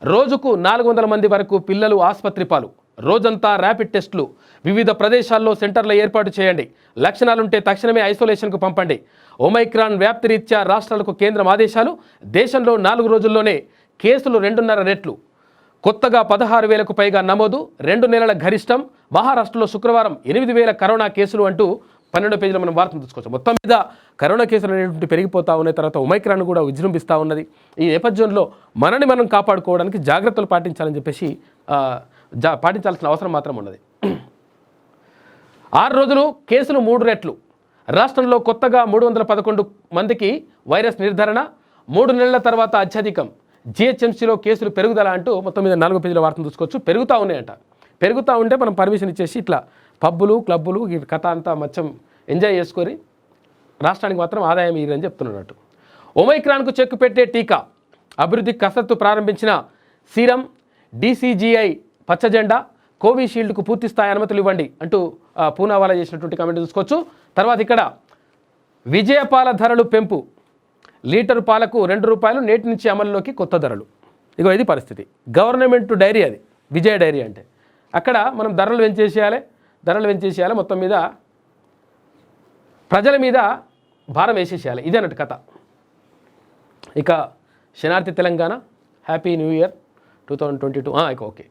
రోజుకు 400 మంది వరకు పిల్లలు ఆసుపత్రి పాలు. రోజంతా ర్యాపిడ్ టెస్టులు. వివిధ ప్రదేశాల్లో సెంటర్ల ఏర్పాటు చేయండి. లక్షణాలుంటే తక్షణమే ఐసోలేషన్కు పంపండి. ఒమైక్రాన్ వ్యాప్తి రీత్యా రాష్ట్రాలకు కేంద్రం ఆదేశాలు. దేశంలో 4 రోజుల్లోనే కేసులు 2.5 రెట్లు. కొత్తగా 16,000కు పైగా నమోదు. 2 నెలల గరిష్టం. మహారాష్ట్రలో శుక్రవారం 8,000 కరోనా కేసులు అంటూ 12 పేజీలో మనం వార్తను తీసుకోవచ్చు. మొత్తం మీద కరోనా కేసులు అనేటువంటి పెరిగిపోతూ ఉన్నాయి. తర్వాత ఒమైక్రాన్ కూడా విజృంభిస్తూ ఉన్నది. ఈ నేపథ్యంలో మనని మనం కాపాడుకోవడానికి జాగ్రత్తలు పాటించాలని చెప్పేసి పాటించాల్సిన అవసరం మాత్రం ఉన్నది. 6 రోజులు కేసులు 3 రెట్లు. రాష్ట్రంలో కొత్తగా 311 మందికి వైరస్ నిర్ధారణ. 3 నెలల తర్వాత అత్యధికం. జిహెచ్ఎంసీలో కేసులు పెరుగుదల అంటూ మొత్తం మీద 4 పేజీల వార్తను చూసుకోవచ్చు. పెరుగుతూ ఉన్నాయంట. పెరుగుతూ ఉంటే మనం పర్మిషన్ ఇచ్చేసి ఇట్లా పబ్బులు క్లబ్బులు ఈ కథ అంతా మొత్తం ఎంజాయ్ చేసుకొని రాష్ట్రానికి మాత్రం ఆదాయం ఇరని చెప్తున్నట్టు. ఒమైక్రాన్కు చెక్కు పెట్టే టీకా. అభివృద్ధి కసరత్తు ప్రారంభించిన సీరం డీసీజీఐ పచ్చజెండా. కోవిషీల్డ్కు పూర్తిస్థాయి అనుమతులు ఇవ్వండి అంటూ పూనావాలా చేసినటువంటి కామెంట్ చూసుకోవచ్చు. తర్వాత ఇక్కడ విజయపాల ధరలు పెంపు. లీటరు పాలకు 2 రూపాయలు. నేటి నుంచి అమలులోకి కొత్త ధరలు. ఇగో ఇది పరిస్థితి. గవర్నమెంట్ డైరీ అది విజయ డైరీ అంటే. అక్కడ మనం ధరలు పెంచేసేయాలి. మొత్తం మీద ప్రజల మీద భారం వేసేసేయాలి. ఇదే అన్నట్టు కథ. ఇక శనార్థి తెలంగాణ హ్యాపీ న్యూ ఇయర్ 2022. ఇక okay.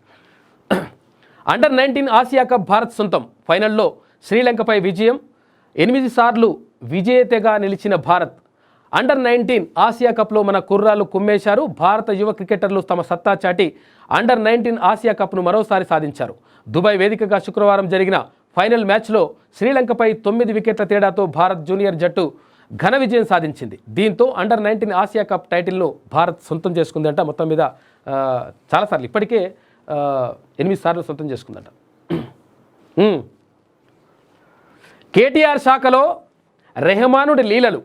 Under-19 Asia cup Bharat సొంతం. ఫైనల్లో శ్రీలంకపై విజయం. 8 సార్లు విజేతగా నిలిచిన భారత్. అండర్-19 ఆసియా కప్లో మన కుర్రాళ్ళు కుమ్మేశారు. భారత యువ క్రికెటర్లు తమ సత్తా చాటి అండర్-19 ఆసియా కప్ను మరోసారి సాధించారు. దుబాయ్ వేదికగా శుక్రవారం జరిగిన ఫైనల్ మ్యాచ్లో శ్రీలంకపై 9 వికెట్ల తేడాతో భారత్ జూనియర్ జట్టు ఘన విజయం సాధించింది. దీంతో అండర్-19 ఆసియా కప్ టైటిల్ను భారత్ సొంతం చేసుకుందంట. మొత్తం మీద చాలాసార్లు ఇప్పటికే 8 సార్లు సొంతం చేసుకుందంట. కేటీఆర్ శాఖలో రెహమానుడి లీలలు.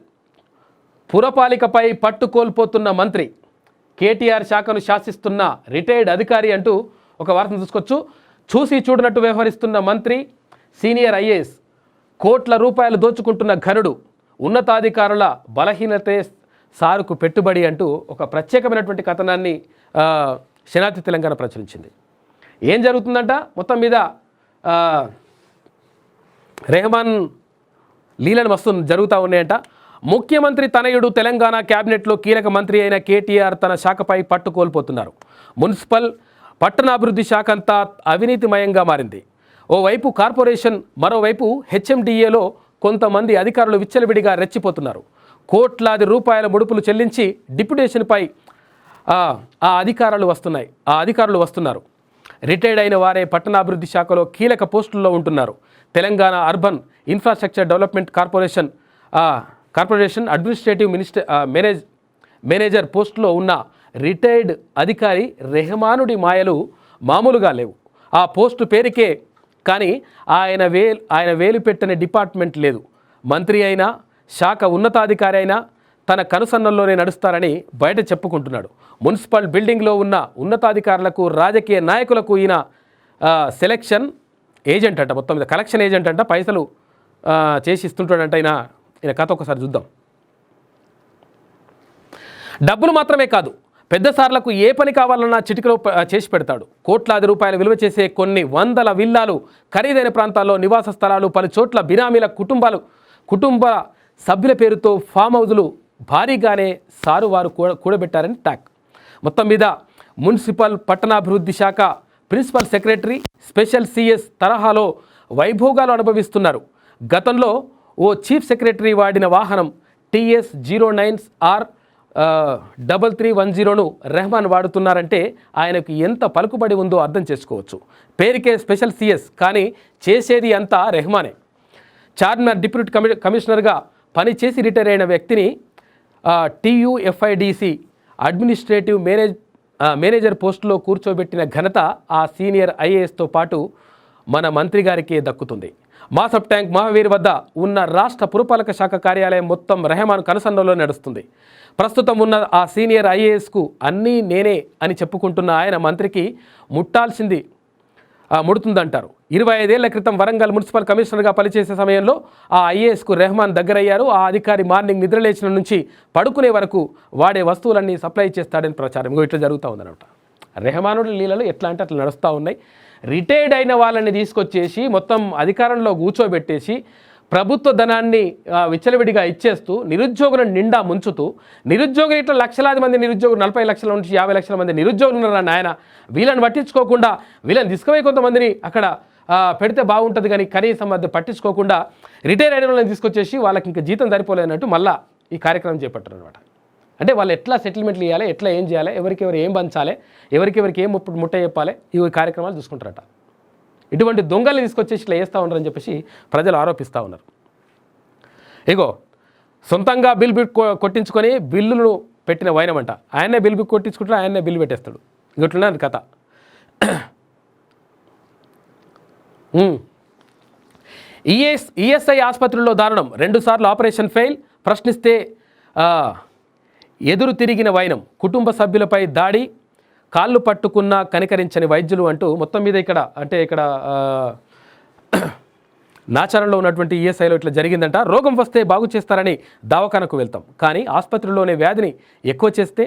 పురపాలికపై పట్టు కోల్పోతున్న మంత్రి. కేటీఆర్ శాఖను శాసిస్తున్న రిటైర్డ్ అధికారి అంటూ ఒక వార్తను చూసుకోవచ్చు. చూసి చూడనట్టు వ్యవహరిస్తున్న మంత్రి, సీనియర్ ఐఏఎస్. కోట్ల రూపాయలు దోచుకుంటున్న ఘనుడు. ఉన్నతాధికారుల బలహీనతే సారుకు పెట్టుబడి అంటూ ఒక ప్రత్యేకమైనటువంటి కథనాన్ని శనార్థి తెలంగాణ ప్రచురించింది. ఏం జరుగుతుందంట మొత్తం మీద రెహమాన్ లీలను మస్తు జరుగుతూ ఉన్నాయంట. ముఖ్యమంత్రి తనయుడు తెలంగాణ క్యాబినెట్లో కీలక మంత్రి అయిన కేటీఆర్ తన శాఖపై పట్టు కోల్పోతున్నారు. మున్సిపల్ పట్టణాభివృద్ధి శాఖ అంతా అవినీతిమయంగా మారింది. ఓవైపు కార్పొరేషన్, మరోవైపు హెచ్ఎండిఏలో కొంతమంది అధికారులు విచ్చలవిడిగా రెచ్చిపోతున్నారు. కోట్లాది రూపాయల ముడుపులు చెల్లించి డిప్యుటేషన్పై ఆ అధికారులు వస్తున్నారు. రిటైర్డ్ అయిన వారే పట్టణాభివృద్ధి శాఖలో కీలక పోస్టుల్లో ఉంటున్నారు. Telangana urban infrastructure development corporation administrative manager పోస్టులో ఉన్న రిటైర్డ్ అధికారి రెహమానుడి మాయలు మామూలుగా లేవు. ఆ పోస్టు పేరుకే కానీ ఆయన వేలు పెట్టిన డిపార్ట్మెంట్ లేదు. మంత్రి అయినా, శాఖ ఉన్నతాధికారి అయినా తన కనుసన్నల్లోనే నడుస్తారని బయట చెప్పుకుంటున్నాడు. మున్సిపల్ బిల్డింగ్లో ఉన్న ఉన్నతాధికారులకు, రాజకీయ నాయకులకు ఈయన సెలక్షన్ ఏజెంట్ అంట. మొత్తం మీద కలెక్షన్ ఏజెంట్ అంట. పైసలు చేసి ఇస్తుంటాడంట ఈయన కథ ఒకసారి చూద్దాం. డబ్బులు మాత్రమే కాదు, పెద్ద సార్లకు ఏ పని కావాలన్నా చిటికలో చేసి పెడతాడు. కోట్లాది రూపాయలు విలువ చేసే కొన్ని వందల విల్లాలు, ఖరీదైన ప్రాంతాల్లో నివాస స్థలాలు, పలు చోట్ల బినామీల కుటుంబ సభ్యుల పేరుతో ఫామ్ హౌజులు భారీగానే వారు కూడబెట్టారని టాక్. మొత్తం మీద మున్సిపల్ పట్టణాభివృద్ధి శాఖ ప్రిన్సిపల్ సెక్రటరీ, స్పెషల్ సిఎస్ తరహాలో వైభోగాలు అనుభవిస్తున్నారు. గతంలో ఓ చీఫ్ సెక్రటరీ వాడిన వాహనం TS 09R3310ను రెహమాన్ వాడుతున్నారంటే ఆయనకు ఎంత పలుకుబడి ఉందో అర్థం చేసుకోవచ్చు. పేరుకే స్పెషల్ సిఎస్, కానీ చేసేది అంతా రెహమానే. చార్మినార్ డిప్యూటీ కమిషనర్గా పనిచేసి రిటైర్ అయిన వ్యక్తిని TUFIDC అడ్మినిస్ట్రేటివ్ మేనేజర్ పోస్టులో కూర్చోబెట్టిన ఘనత ఆ సీనియర్ IASతో పాటు మన మంత్రి గారికే దక్కుతుంది. మాసబ్ ట్యాంక్ మహావీర్ వద్ద ఉన్న రాష్ట్ర పురపాలక శాఖ కార్యాలయం మొత్తం రెహమాన్ కనుసన్నలో నడుస్తుంది. ప్రస్తుతం ఉన్న ఆ సీనియర్ ఐఏఎస్కు అన్నీ నేనే అని చెప్పుకుంటున్న ఆయన మంత్రికి ముడుతుందంటారు. 25 ఏళ్ల క్రితం వరంగల్ మున్సిపల్ కమిషనర్గా పనిచేసే సమయంలో ఆ ఐఏఎస్కు రెహమాన్ దగ్గరయ్యారు. ఆ అధికారి మార్నింగ్ నిద్రలేచిన నుంచి పడుకునే వరకు వాడే వస్తువులన్నీ సప్లై చేస్తాడని ప్రచారం ఇట్లా జరుగుతూ ఉందన్నమాట. రెహమానుడి లీలలు ఎట్లా అంటే అట్లా నడుస్తూ ఉన్నాయి. రిటైర్డ్ అయిన వాళ్ళని తీసుకొచ్చేసి మొత్తం అధికారంలో కూర్చోబెట్టేసి ప్రభుత్వ ధనాన్ని విచ్చలవిడిగా ఇచ్చేస్తూ నిరుద్యోగులను నిండా ముంచుతూ నిరుద్యోగులు ఇట్లా లక్షలాది మంది నిరుద్యోగులు 40 లక్షల నుంచి 50 లక్షల మంది నిరుద్యోగులు ఉన్నారని ఆయన వీళ్ళని పట్టించుకోకుండా వీళ్ళని తీసుకుపోయి కొంతమందిని అక్కడ పెడితే బాగుంటుంది కానీ కనీసం అది పట్టించుకోకుండా రిటైర్ అయిన వాళ్ళని తీసుకొచ్చేసి వాళ్ళకి ఇంకా జీతం సరిపోలేనట్టు మళ్ళీ ఈ కార్యక్రమం చేపట్టారు అనమాట. అంటే వాళ్ళు ఎట్లా సెటిల్మెంట్లు ఇవ్వాలి, ఎట్లా ఏం చేయాలి, ఎవరికెవరు ఏం పంచాలి, ఎవరికెవరికి ఏం ముట్ట చెప్పాలి, ఈ కార్యక్రమాలు చూసుకుంటారట. ఇటువంటి దొంగల్ని తీసుకొచ్చేసి ఇట్లా వేస్తూ ఉన్నారని చెప్పేసి ప్రజలు ఆరోపిస్తూ ఉన్నారు. ఇగో సొంతంగా బిల్ కొట్టించుకొని బిల్లును పెట్టిన వైనమంట. ఆయనే బిల్ కొట్టించుకుంటాడు, ఆయనే బిల్లు పెట్టేస్తాడు. ఇట్లున్నది కథ. ఈఎస్ఐ ఆసుపత్రిలో దారుణం, 2 సార్లు ఆపరేషన్ ఫెయిల్, ప్రశ్నిస్తే ఎదురు తిరిగిన వైనం, కుటుంబ సభ్యులపై దాడి, కాళ్ళు పట్టుకున్న కనికరించని వైద్యులు అంటూ మొత్తం మీద ఇక్కడ నాచారంలో ఉన్నటువంటి ఈఎస్ఐలో ఇట్లా జరిగిందంట. రోగం వస్తే బాగు చేస్తారని దవాఖానకు వెళ్తాం, కానీ ఆసుపత్రిలోనే వ్యాధిని ఎక్కువ చేస్తే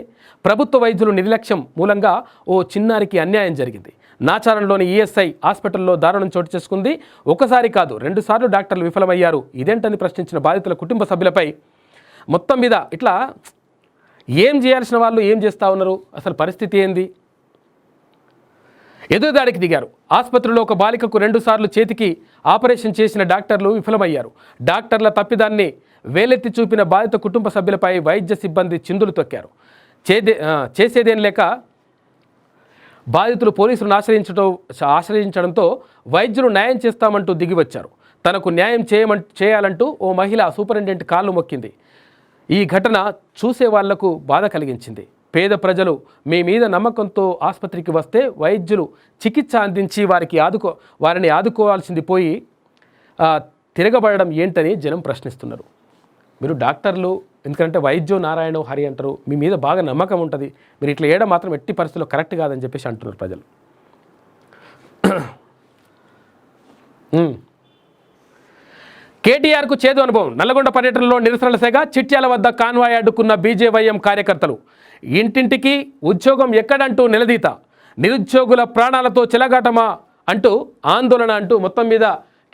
ప్రభుత్వ వైద్యులు నిర్లక్ష్యం మూలంగా ఓ చిన్నారికి అన్యాయం జరిగింది. నాచారంలోని ఈఎస్ఐ హాస్పిటల్లో దారుణం చోటు చేసుకుంది. ఒకసారి కాదు 2 సార్లు డాక్టర్లు విఫలమయ్యారు. ఇదేంటని ప్రశ్నించిన బాధితుల కుటుంబ సభ్యులపై మొత్తం మీద ఇట్లా ఏం చేయాల్సిన వాళ్ళు ఏం చేస్తూ ఉన్నారు, అసలు పరిస్థితి ఏంది? ఎదురుదాడికి దిగారు. ఆసుపత్రిలో ఒక బాలికకు 2 సార్లు చేతికి ఆపరేషన్ చేసిన డాక్టర్లు విఫలమయ్యారు. డాక్టర్ల తప్పిదాన్ని వేలెత్తి చూపిన బాధిత కుటుంబ సభ్యులపై వైద్య సిబ్బంది చిందులు తొక్కారు. చేసేదేం లేక బాధితులు పోలీసులను ఆశ్రయించడంతో వైద్యులు న్యాయం చేస్తామంటూ దిగివచ్చారు. తనకు న్యాయం చేయాలంటూ ఓ మహిళ సూపరింటెండెంట్ కాళ్ళు మొక్కింది. ఈ ఘటన చూసే వాళ్లకు బాధ కలిగించింది. పేద ప్రజలు మీ మీద నమ్మకంతో ఆసుపత్రికి వస్తే వైద్యులు చికిత్స అందించి వారిని ఆదుకోవాల్సింది పోయి తిరగబడడం ఏంటని జనం ప్రశ్నిస్తున్నారు. మీరు డాక్టర్లు, ఎందుకంటే వైద్యో నారాయణో హరి అంటారు, మీ మీద బాగా నమ్మకం ఉంటుంది, మీరు ఇట్లా ఏడ మాత్రం ఎట్టి పరిస్థితుల్లో కరెక్ట్ కాదని చెప్పేసి అంటున్నారు ప్రజలు. కేటీఆర్కు చేదు అనుభవం, నల్లగొండ పర్యటనలో నిరసనల సెగ, చిట్యాల వద్ద కాన్వాయ్ అడ్డుకున్న బీజేవైఎం కార్యకర్తలు, ఇంటింటికి ఉద్యోగం ఎక్కడంటూ నిలదీత, నిరుద్యోగుల ప్రాణాలతో చెలగాటమా అంటూ ఆందోళన అంటూ మొత్తం మీద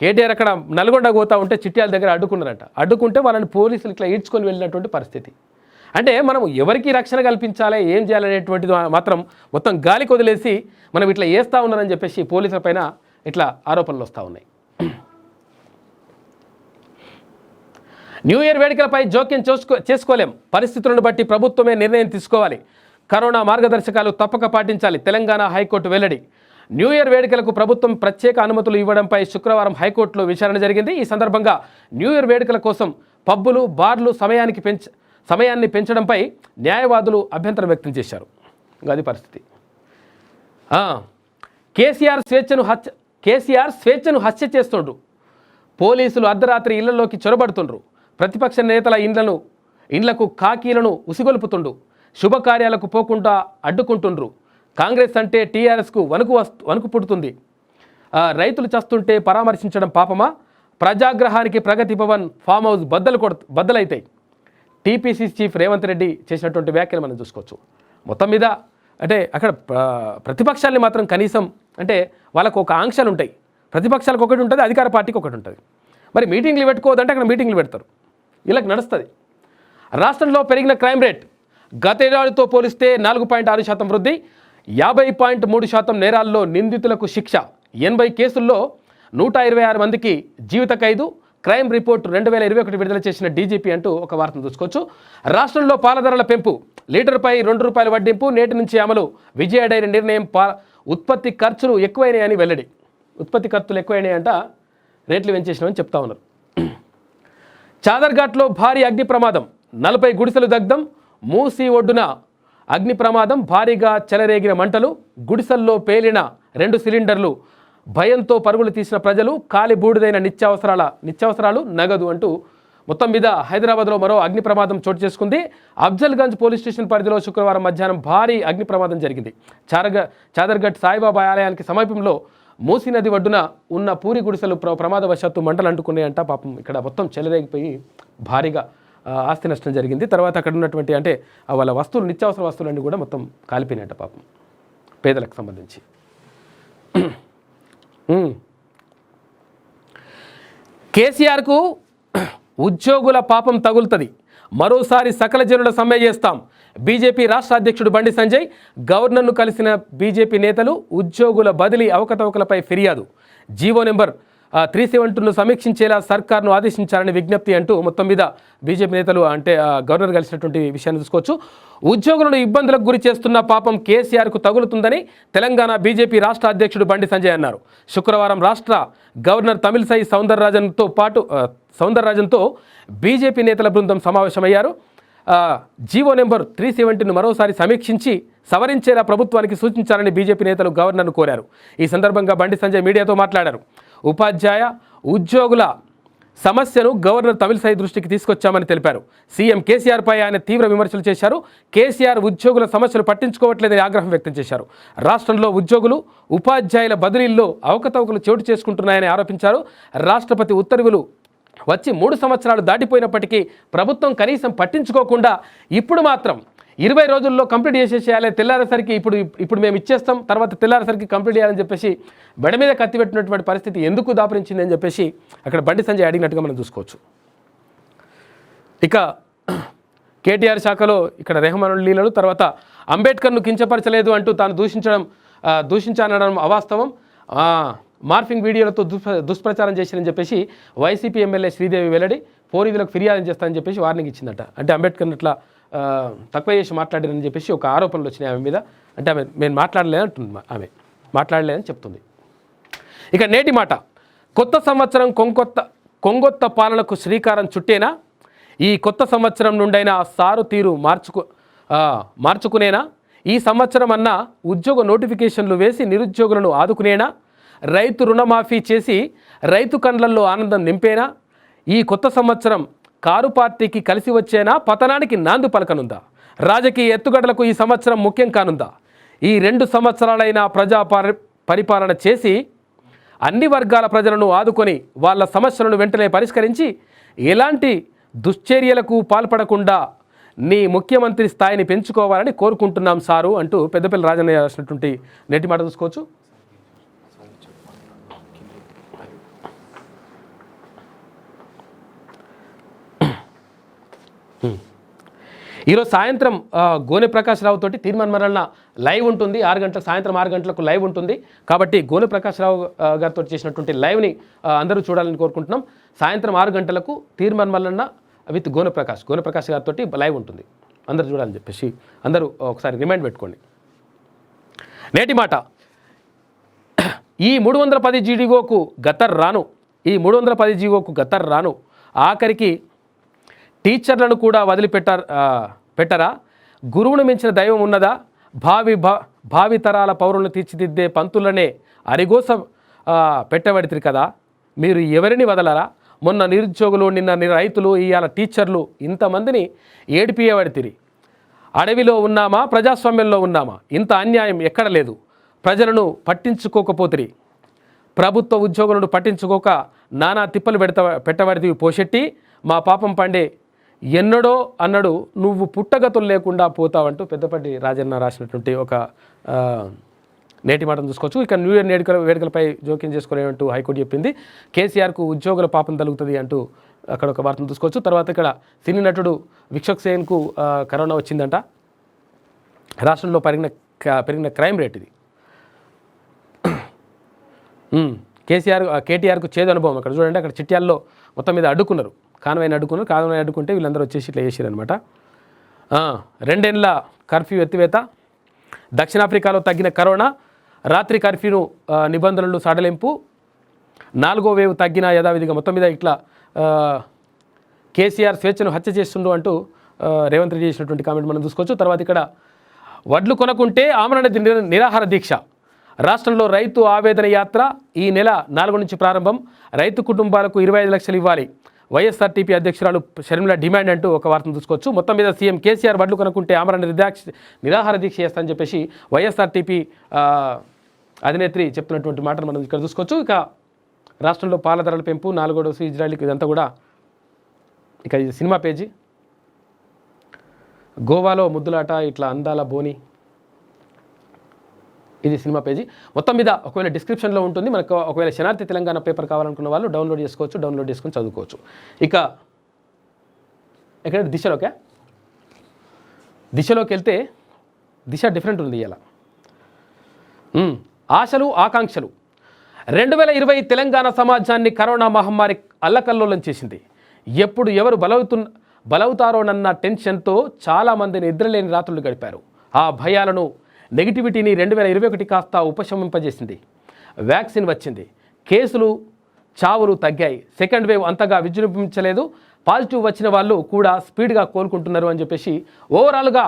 కేటీఆర్ అక్కడ నల్గొండ పోతా ఉంటే చిట్యాల దగ్గర అడ్డుకున్నారట. అడ్డుకుంటే వాళ్ళని పోలీసులు ఇట్లా ఈడ్చుకొని వెళ్ళినటువంటి పరిస్థితి. అంటే మనం ఎవరికి రక్షణ కల్పించాలి, ఏం చేయాలనేటువంటిది మాత్రం మొత్తం గాలికి వదిలేసి మనం ఇట్లా వేస్తూ ఉన్నారని చెప్పేసి పోలీసుల పైన ఇట్లా ఆరోపణలు వస్తూ ఉన్నాయి. న్యూ ఇయర్ వేడుకలపై జోక్యం చేసుకోలేం, పరిస్థితులను బట్టి ప్రభుత్వమే నిర్ణయం తీసుకోవాలి, కరోనా మార్గదర్శకాలు తప్పక పాటించాలి, తెలంగాణ హైకోర్టు వెల్లడి. న్యూ ఇయర్ వేడుకలకు ప్రభుత్వం ప్రత్యేక అనుమతులు ఇవ్వడంపై శుక్రవారం హైకోర్టులో విచారణ జరిగింది. ఈ సందర్భంగా న్యూ ఇయర్ వేడుకల కోసం పబ్బులు, బార్లు సమయాన్ని పెంచడంపై న్యాయవాదులు అభ్యంతరం వ్యక్తం చేశారు. అది పరిస్థితి. కేసీఆర్ స్వేచ్ఛను హత్య చేస్తుండ్రు, పోలీసులు అర్ధరాత్రి ఇళ్లలోకి చొరబడుతుండ్రు, ప్రతిపక్ష నేతల ఇండ్లకు కాకీలను ఉసిగొలుపుతుండు, శుభకార్యాలకు పోకుండా అడ్డుకుంటుండ్రు, కాంగ్రెస్ అంటే టీఆర్ఎస్కు వణుకు పుడుతుంది, రైతులు చస్తుంటే పరామర్శించడం పాపమా, ప్రజాగ్రహానికి ప్రగతి భవన్ ఫామ్ హౌస్ బద్దలైతాయి. టీపీసీ చీఫ్ రేవంత్ రెడ్డి చేసినటువంటి వ్యాఖ్యలు మనం చూసుకోవచ్చు. మొత్తం మీద అంటే అక్కడ ప్రతిపక్షాలని మాత్రం కనీసం అంటే వాళ్ళకు ఒక ఆంక్షలు ఉంటాయి. ప్రతిపక్షాలకు ఒకటి ఉంటుంది, అధికార పార్టీకి ఒకటి ఉంటుంది. మరి మీటింగ్లు పెట్టుకోవద్దంటే అక్కడ మీటింగ్లు పెడతారు, వీళ్ళకి నడుస్తుంది. రాష్ట్రంలో పెరిగిన క్రైమ్ రేట్ గతేడాదితో పోలిస్తే 4.6% వృద్ధి, 50.3% నేరాల్లో నిందితులకు శిక్ష, 80 కేసుల్లో 126 మందికి జీవిత ఖైదు, క్రైమ్ రిపోర్ట్ 2021 విడుదల చేసిన డీజీపీ అంటూ ఒక వార్తను చూసుకోవచ్చు. రాష్ట్రంలో పాల ధరల పెంపు, లీటర్పై ₹2 వడ్డింపు నేటి నుంచి అమలు, విజయ డైరీ నిర్ణయం, ఉత్పత్తి ఖర్చులు ఎక్కువైనాయని వెల్లడి. ఉత్పత్తి ఖర్చులు ఎక్కువైనాయంట, రేట్లు పెంచేసినామని చెప్తా ఉన్నారు. చాదర్ఘాట్లో భారీ అగ్ని ప్రమాదం, 40 గుడిసెలు దగ్ధం, మూసి ఒడ్డున అగ్ని ప్రమాదం, భారీగా చెలరేగిన మంటలు, గుడిసెల్లో పేలిన 2 సిలిండర్లు, భయంతో పరుగులు తీసిన ప్రజలు కాలి బూడిదైన నిత్యావసరాలు నగదు అంటూ మొత్తం మీద హైదరాబాద్లో మరో అగ్ని ప్రమాదం చోటు చేసుకుంది. అఫ్జల్గంజ్ పోలీస్ స్టేషన్ పరిధిలో శుక్రవారం మధ్యాహ్నం భారీ అగ్ని ప్రమాదం జరిగింది. చాదర్ఘట్ సాయిబాబా ఆలయానికి సమీపంలో మూసీ నది ఒడ్డున ఉన్న పూరి గుడిసెలు ప్రమాదవశాత్తు మంటలు అంటుకున్నాయంట. పాపం ఇక్కడ మొత్తం చెలరేగిపోయి భారీగా ఆస్తి నష్టం జరిగింది. తర్వాత అక్కడ ఉన్నటువంటి అంటే వాళ్ళ వస్తువులు నిత్యావసర వస్తువులన్నీ కూడా మొత్తం కాలిపోయినాయంట పాపం పేదలకు సంబంధించి. కేసీఆర్కు ఉద్యోగుల పాపం తగులుతుంది, మరోసారి సకల జనుల సమ్మె చేస్తాం. బీజేపీ రాష్ట్ర అధ్యక్షుడు బండి సంజయ్ గవర్నర్ను కలిసిన బీజేపీ నేతలు ఉద్యోగుల బదిలీ అవకతవకలపై ఫిర్యాదు. జీవో నెంబర్ 372ను సమీక్షించేలా సర్కార్ను ఆదేశించాలని విజ్ఞప్తి అంటూ మొత్తం మీద బీజేపీ నేతలు అంటే గవర్నర్ కలిసినటువంటి విషయాన్ని చూసుకోవచ్చు. ఉద్యోగులను ఇబ్బందులకు గురి చేస్తున్న పాపం కేసీఆర్కు తగులుతుందని తెలంగాణ బీజేపీ రాష్ట్ర అధ్యక్షుడు బండి సంజయ్ అన్నారు. శుక్రవారం రాష్ట్ర గవర్నర్ తమిళసై సౌందరరాజన్తో బీజేపీ నేతల బృందం సమావేశమయ్యారు. జీవో నెంబర్ 370ను మరోసారి సమీక్షించి సవరించేలా ప్రభుత్వానికి సూచించాలని బీజేపీ నేతలు గవర్నర్ను కోరారు. ఈ సందర్భంగా బండి సంజయ్ మీడియాతో మాట్లాడారు. ఉపాధ్యాయ ఉద్యోగుల సమస్యను గవర్నర్ తమిళసై దృష్టికి తీసుకొచ్చామని తెలిపారు. సీఎం కేసీఆర్పై ఆయన తీవ్ర విమర్శలు చేశారు. కేసీఆర్ ఉద్యోగుల సమస్యలు పట్టించుకోవట్లేదని ఆగ్రహం వ్యక్తం చేశారు. రాష్ట్రంలో ఉద్యోగులు ఉపాధ్యాయుల బదిలీల్లో అవకతవకలు చోటు చేసుకుంటున్నాయని ఆరోపించారు. రాష్ట్రపతి ఉత్తర్వులు వచ్చి 3 సంవత్సరాలు దాటిపోయినప్పటికీ ప్రభుత్వం కనీసం పట్టించుకోకుండా ఇప్పుడు మాత్రం 20 రోజుల్లో కంప్లీట్ చేసేసేయాలి, తెల్లారేసరికి ఇప్పుడు మేము ఇచ్చేస్తాం, తర్వాత తెల్లారేసరికి కంప్లీట్ చేయాలని చెప్పేసి బెడ మీద కత్తి పెట్టినటువంటి పరిస్థితి ఎందుకు దాపరించింది అని చెప్పేసి అక్కడ బండి సంజయ్ అడిగినట్టుగా మనం చూసుకోవచ్చు. ఇక కేటీఆర్ శాఖలో ఇక్కడ రెహమాన్ లీలలు, తర్వాత అంబేద్కర్ను కించపరచలేదు అంటూ తాను దూషించానడం అవాస్తవం, మార్ఫింగ్ వీడియోలతో దుష్ప్రచారం చేశారని చెప్పేసి వైసీపీ ఎమ్మెల్యే శ్రీదేవి వెల్లడి. పోలీసులకు ఫిర్యాదు చేస్తానని చెప్పేసి వార్నింగ్ ఇచ్చిందట. అంటే అంబేద్కర్ని అట్లా తక్కువ చేసి మాట్లాడారని చెప్పేసి ఒక ఆరోపణలు వచ్చినాయి ఆమె మీద. అంటే నేను మాట్లాడలేదని అంటుంది, ఆమె మాట్లాడలేదని చెప్తుంది. ఇక నేటి మాట, కొత్త సంవత్సరం కొంగొత్త పాలనకు శ్రీకారం చుట్టేనా? ఈ కొత్త సంవత్సరం నుండైనా సారు తీరు మార్చుకునేనా? ఈ సంవత్సరం అన్నా ఉద్యోగ నోటిఫికేషన్లు వేసి నిరుద్యోగులను ఆదుకునేనా? రైతు రుణమాఫీ చేసి రైతు కండ్లల్లో ఆనందం నింపేనా? ఈ కొత్త సంవత్సరం కారు పార్టీకి కలిసి వచ్చేనా, పతనానికి నాంది పలకనుందా? రాజకీయ ఎత్తుగడలకు ఈ సంవత్సరం ముఖ్యం కానుందా? ఈ 2 సంవత్సరాలైన ప్రజా పరిపాలన చేసి అన్ని వర్గాల ప్రజలను ఆదుకొని వాళ్ళ సమస్యలను వెంటనే పరిష్కరించి ఎలాంటి దుశ్చర్యలకు పాల్పడకుండా నీ ముఖ్యమంత్రి స్థాయిని పెంచుకోవాలని కోరుకుంటున్నాం సారు అంటూ పెద్దపల్లి రాజన్న రాసినటువంటి నేటి మాట చూసుకోవచ్చు. ఈరోజు సాయంత్రం గోనె ప్రకాష్ రావు తోటి తీర్మాన్ మరణ లైవ్ ఉంటుంది. 6 గంటలకు, సాయంత్రం 6 గంటలకు లైవ్ ఉంటుంది. కాబట్టి గోనె ప్రకాష్ రావు గారితో చేసినటువంటి లైవ్ని అందరూ చూడాలని కోరుకుంటున్నాం. సాయంత్రం 6 గంటలకు తీర్మాన్ మరణ విత్ గోనె ప్రకాష్ గారితో లైవ్ ఉంటుంది, అందరూ చూడాలని చెప్పేసి అందరూ ఒకసారి రిమైండ్ పెట్టుకోండి. నేటి మాట, ఈ 310 జీవోకు గతర్ రాను ఆఖరికి టీచర్లను కూడా వదిలిపెట్టరా? గురువును మించిన దైవం ఉన్నదా? భావి తరాల పౌరులను తీర్చిదిద్దే పంతులనే అరిగోస పెట్టబడితిరి కదా, మీరు ఎవరిని వదలరా? మొన్న నిరుద్యోగులు, నిన్న రైతులు, ఇవాళ టీచర్లు, ఇంతమందిని ఏడిపియబడితిరి. అడవిలో ఉన్నామా, ప్రజాస్వామ్యంలో ఉన్నామా? ఇంత అన్యాయం ఎక్కడ లేదు. ప్రజలను పట్టించుకోకపోతిరి. ప్రభుత్వ ఉద్యోగులను పట్టించుకోక నానా తిప్పలు పెట్టబడితివి పోషెట్టి. మా పాపం పండే ఎన్నడో అన్నడు నువ్వు పుట్టగతులు లేకుండా పోతావంటూ పెద్దపల్లి రాజన్న రాసినటువంటి ఒక నేటి మాటను చూసుకోవచ్చు. ఇక న్యూ ఇయర్ వేడుకలపై జోక్యం చేసుకోలేమంటూ హైకోర్టు చెప్పింది. కేసీఆర్కు ఉద్యోగుల పాపం తలుగుతుంది అంటూ అక్కడ ఒక వార్తను చూసుకోవచ్చు. తర్వాత ఇక్కడ సినీ నటుడు విక్షక్ సేన్కు కరోనా వచ్చిందంట. రాష్ట్రంలో పెరిగిన క్రైమ్ రేట్ ఇది. కేటీఆర్కు చేదు అనుభవం. అక్కడ చూడండి, అక్కడ చిట్యాల్లో మొత్తం మీద అడ్డుకున్నారు, కాన్వాయ్ని అడ్డుకుంటే వీళ్ళందరూ వచ్చేసి ఇట్లా చేసారనమాట. 2 ఏళ్ల కర్ఫ్యూ ఎత్తివేత, దక్షిణాఫ్రికాలో తగ్గిన కరోనా, రాత్రి కర్ఫ్యూను నిబంధనలు సడలింపు, 4వ వేవ్ తగ్గిన యథావిధిగా మొత్తం మీద ఇట్లా కేసీఆర్ స్వేచ్ఛను హత్య చేస్తుండు అంటూ రేవంత్ రెడ్డి చేసినటువంటి కామెంట్ మనం చూసుకోవచ్చు. తర్వాత ఇక్కడ వడ్లు కొనకుంటే ఆమరణ నిరాహార దీక్ష, రాష్ట్రంలో రైతు ఆవేదన యాత్ర ఈ నెల 4 నుంచి ప్రారంభం. రైతు కుటుంబాలకు 25 లక్షలు ఇవ్వాలి. వైఎస్ఆర్టీపీ అధ్యక్షురాలు షర్మిల డిమాండ్ అంటూ ఒక వార్తను చూసుకోవచ్చు. మొత్తం మీద సీఎం కేసీఆర్ వడ్లు కనుక్కుంటే ఆమరణ నిరాహార దీక్ష చేస్తానని చెప్పేసి వైఎస్ఆర్టీపీ అధినేత్రి చెప్తున్నటువంటి మాటను మనం ఇక్కడ చూసుకోవచ్చు. ఇక రాష్ట్రంలో పాల ధరల పెంపు, 4వ డోసు ఇజ్రాయిల్కి, ఇదంతా కూడా ఇక ఇది సినిమా పేజీ. గోవాలో ముద్దులాట, ఇట్లా అందాల బోని, ఇది సినిమా పేజీ. మొత్తం మీద ఒకవేళ డిస్క్రిప్షన్లో ఉంటుంది. మనకు ఒకవేళ శనార్థి తెలంగాణ పేపర్ కావాలనుకున్న వాళ్ళు డౌన్లోడ్ చేసుకోవచ్చు, డౌన్లోడ్ చేసుకొని చదువుకోవచ్చు. ఇక ఎక్కడ దిశలోకి వెళ్తే దిశ డిఫరెంట్ ఉంది ఇలా. ఆశలు ఆకాంక్షలు. 2020 తెలంగాణ సమాజాన్ని కరోనా మహమ్మారి అల్లకల్లోలం చేసింది. ఎప్పుడు ఎవరు బలవుతారోనన్న టెన్షన్తో చాలామంది నిద్రలేని రాత్రులు గడిపారు. ఆ భయాలను, నెగిటివిటీని 2021 కాస్త ఉపశమింపజేసింది. వ్యాక్సిన్ వచ్చింది, కేసులు చావులు తగ్గాయి, సెకండ్ వేవ్ అంతగా విజృంభించలేదు, పాజిటివ్ వచ్చిన వాళ్ళు కూడా స్పీడ్గా కోలుకుంటున్నారు అని చెప్పేసి ఓవరాల్గా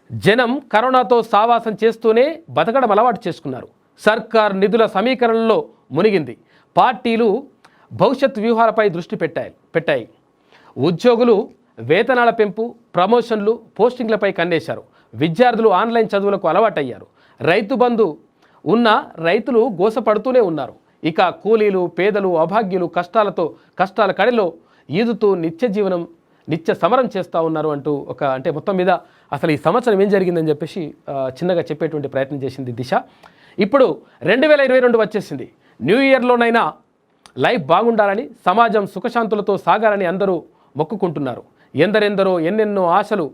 జనం కరోనాతో సావాసం చేస్తూనే బతకడం అలవాటు చేసుకున్నారు. సర్కార్ నిధుల సమీకరణలో మునిగింది. పార్టీలు భవిష్యత్ వ్యూహాలపై దృష్టి పెట్టాయి. ఉద్యోగులు వేతనాల పెంపు, ప్రమోషన్లు, పోస్టింగ్లపై కన్నేశారు. విద్యార్థులు ఆన్లైన్ చదువులకు అలవాటయ్యారు. రైతు బంధు ఉన్న రైతులు గోసపడుతూనే ఉన్నారు. ఇక కూలీలు, పేదలు, అభాగ్యులు కష్టాల కడిలో ఈదుతూ నిత్య సమరం చేస్తూ ఉన్నారు అంటూ అంటే మొత్తం మీద అసలు ఈ సంవత్సరం ఏం జరిగిందని చెప్పేసి చిన్నగా చెప్పేటువంటి ప్రయత్నం చేసింది దిశ. ఇప్పుడు 2022 వచ్చేసింది. న్యూ ఇయర్లోనైనా లైఫ్ బాగుండాలని, సమాజం సుఖశాంతులతో సాగాలని అందరూ మొక్కుకుంటున్నారు. ఎందరెందరో ఎన్నెన్నో ఆశలు,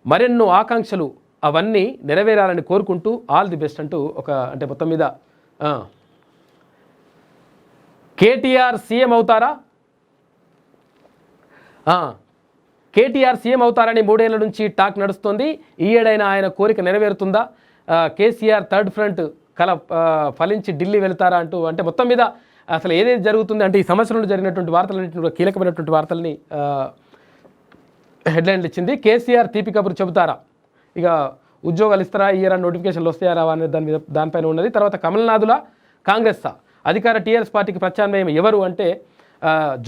మరెన్నో ఆకాంక్షలు, అవన్నీ నెరవేరాలని కోరుకుంటూ ఆల్ ది బెస్ట్ అంటూ అంటే మొత్తం మీద కేటీఆర్ సీఎం అవుతారా? కేటీఆర్ సీఎం అవుతారని 3 ఏళ్ల నుంచి టాక్ నడుస్తోంది. ఈ ఏడైనా ఆయన కోరిక నెరవేరుతుందా? కేసీఆర్ థర్డ్ ఫ్రంట్ కల ఫలించి ఢిల్లీ వెళ్తారా అంటూ అంటే మొత్తం మీద అసలు ఏదైతే జరుగుతుంది అంటే ఈ సంవత్సరంలో జరిగినటువంటి వార్తలన్నింటినీ కూడా కీలకమైనటువంటి వార్తల్ని హెడ్లైన్లు ఇచ్చింది. కేసీఆర్ తీపి కబురు చెబుతారా? ఇక ఉద్యోగాలు ఇస్తారా, ఇయర్ అని నోటిఫికేషన్లు వస్తాయా రావా అనేది దానిపైన ఉన్నది. తర్వాత కమల్నాథుల కాంగ్రెస్ అధికార టీఆర్ఎస్ పార్టీకి ప్రత్యామ్నాయం ఎవరు అంటే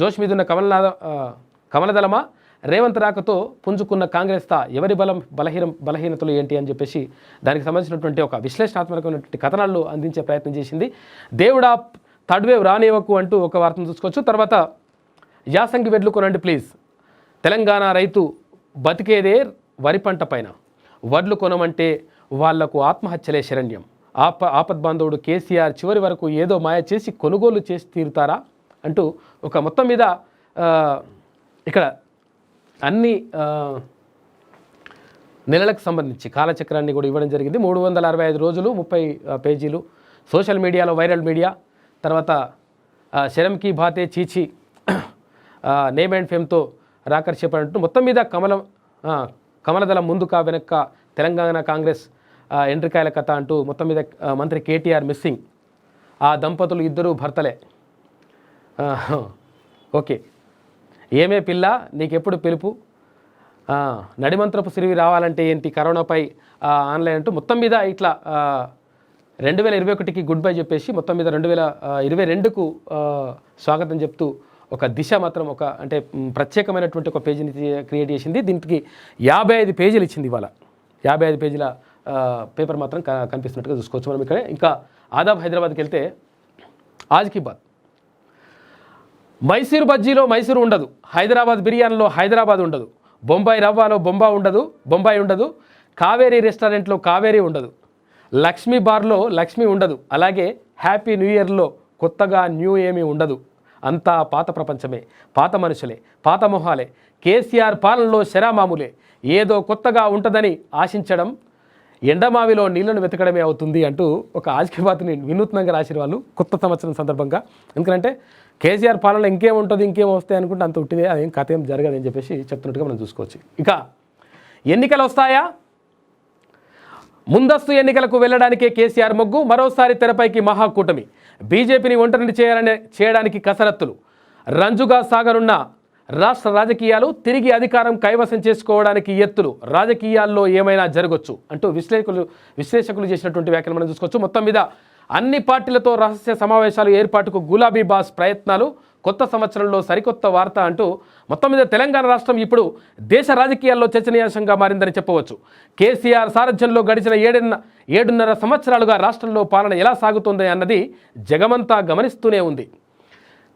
జోష్ మీదున్న కమలదళమా, రేవంత్ రాకతో పుంజుకున్న కాంగ్రెస్ ఎవరి బలహీనతలు ఏంటి అని చెప్పేసి దానికి సంబంధించినటువంటి ఒక విశ్లేషణాత్మకమైనటువంటి కథనాలు అందించే ప్రయత్నం చేసింది. దేవుడా థర్డ్ వేవ్ రానివ్వకు అంటూ ఒక వార్తను చూసుకోవచ్చు. తర్వాత యాసంగి వెడ్లు కొనండి ప్లీజ్, తెలంగాణ రైతు బతికేదే వరి పంట పైన, వడ్లు కొనమంటే వాళ్లకు ఆత్మహత్యలే శరణ్యం. ఆపద్బాంధవుడు కేసీఆర్ చివరి వరకు ఏదో మాయ చేసి కొనుగోలు చేసి తీరుతారా అంటూ ఒక మొత్తం మీద ఇక్కడ అన్ని నెలలకు సంబంధించి కాలచక్రాన్ని కూడా ఇవ్వడం జరిగింది. 365 రోజులు 30 పేజీలు. సోషల్ మీడియాలో వైరల్ మీడియా. తర్వాత శరంకి భాతే చీచి నేమ్ అండ్ ఫేమ్తో రాకర్ చెప్పినట్టు మొత్తం మీద కమలదళం ముందుక వెనక్క తెలంగాణ కాంగ్రెస్ ఎండ్రికాయల కథ అంటూ మొత్తం మీద మంత్రి కేటీఆర్ మిస్సింగ్. ఆ దంపతులు ఇద్దరు భర్తలే. ఓకే, ఏమే పిల్ల నీకెప్పుడు పిలుపు, నడిమంత్రపు సిరివి రావాలంటే ఏంటి, కరోనాపై ఆన్లైన్ అంటూ మొత్తం మీద ఇట్లా 2021కి గుడ్ బై చెప్పేసి మొత్తం మీద 2022కు స్వాగతం చెప్తూ ఒక దిశ మాత్రం అంటే ప్రత్యేకమైనటువంటి ఒక పేజీని క్రియేట్ చేసింది. దీనికి 55 పేజీలు ఇచ్చింది. ఇవాళ 55 పేజీల పేపర్ మాత్రం కనిపిస్తున్నట్టుగా చూసుకోవచ్చు మనం ఇక్కడ. ఇంకా ఆదాబ్ హైదరాబాద్కి వెళ్తే ఆజ్కి బాద్, మైసూరు బజ్జీలో మైసూరు ఉండదు, హైదరాబాద్ బిర్యానీలో హైదరాబాద్ ఉండదు, బొంబాయి రవ్వలో బొంబాయి ఉండదు, కావేరీ రెస్టారెంట్లో కావేరీ ఉండదు, లక్ష్మీ బార్లో లక్ష్మి ఉండదు, అలాగే హ్యాపీ న్యూ ఇయర్లో కొత్తగా న్యూ ఏమీ ఉండదు. అంతా పాత ప్రపంచమే, పాత మనుషులే, పాత మొహాలే. కేసీఆర్ పాలనలో శరామామూలే. ఏదో కొత్తగా ఉంటుందని ఆశించడం ఎండమావిలో నీళ్లను వెతకడమే అవుతుంది అంటూ ఒక ఆజ్కిబాత్ని వినూత్నంగా రాసిన వాళ్ళు కొత్త సంవత్సరం సందర్భంగా. ఎందుకంటే కేసీఆర్ పాలనలో ఇంకేం ఉంటుంది, ఇంకేం వస్తాయి అనుకుంటే అంత ఉట్టిదే, అదేం కథ ఏం జరగదని చెప్పేసి చెప్తున్నట్టుగా మనం చూసుకోవచ్చు. ఇక ఎన్నికలు వస్తాయా? ముందస్తు ఎన్నికలకు వెళ్లడానికే కేసీఆర్ మొగ్గు. మరోసారి తెరపైకి మహాకూటమి. బీజేపీని ఒంటరిని చేయడానికి కసరత్తులు. రంజుగా సాగనున్న రాష్ట్ర రాజకీయాలు, తిరిగి అధికారం కైవసం చేసుకోవడానికి ఎత్తులు. రాజకీయాల్లో ఏమైనా జరగొచ్చు అంటూ విశ్లేషకులు చేసినటువంటి వ్యాఖ్యలు మనం చూసుకోవచ్చు. మొత్తం మీద అన్ని పార్టీలతో రహస్య సమావేశాలు ఏర్పాటుకు గులాబీ బాస్ ప్రయత్నాలు, కొత్త సంవత్సరంలో సరికొత్త వార్త అంటూ మొత్తం మీద తెలంగాణ రాష్ట్రం ఇప్పుడు దేశ రాజకీయాల్లో చర్చనీయాంశంగా మారిందని చెప్పవచ్చు. కేసీఆర్ సారథ్యంలో గడిచిన 7.5 సంవత్సరాలుగా రాష్ట్రంలో పాలన ఎలా సాగుతోంది అన్నది జగమంతా గమనిస్తూనే ఉంది.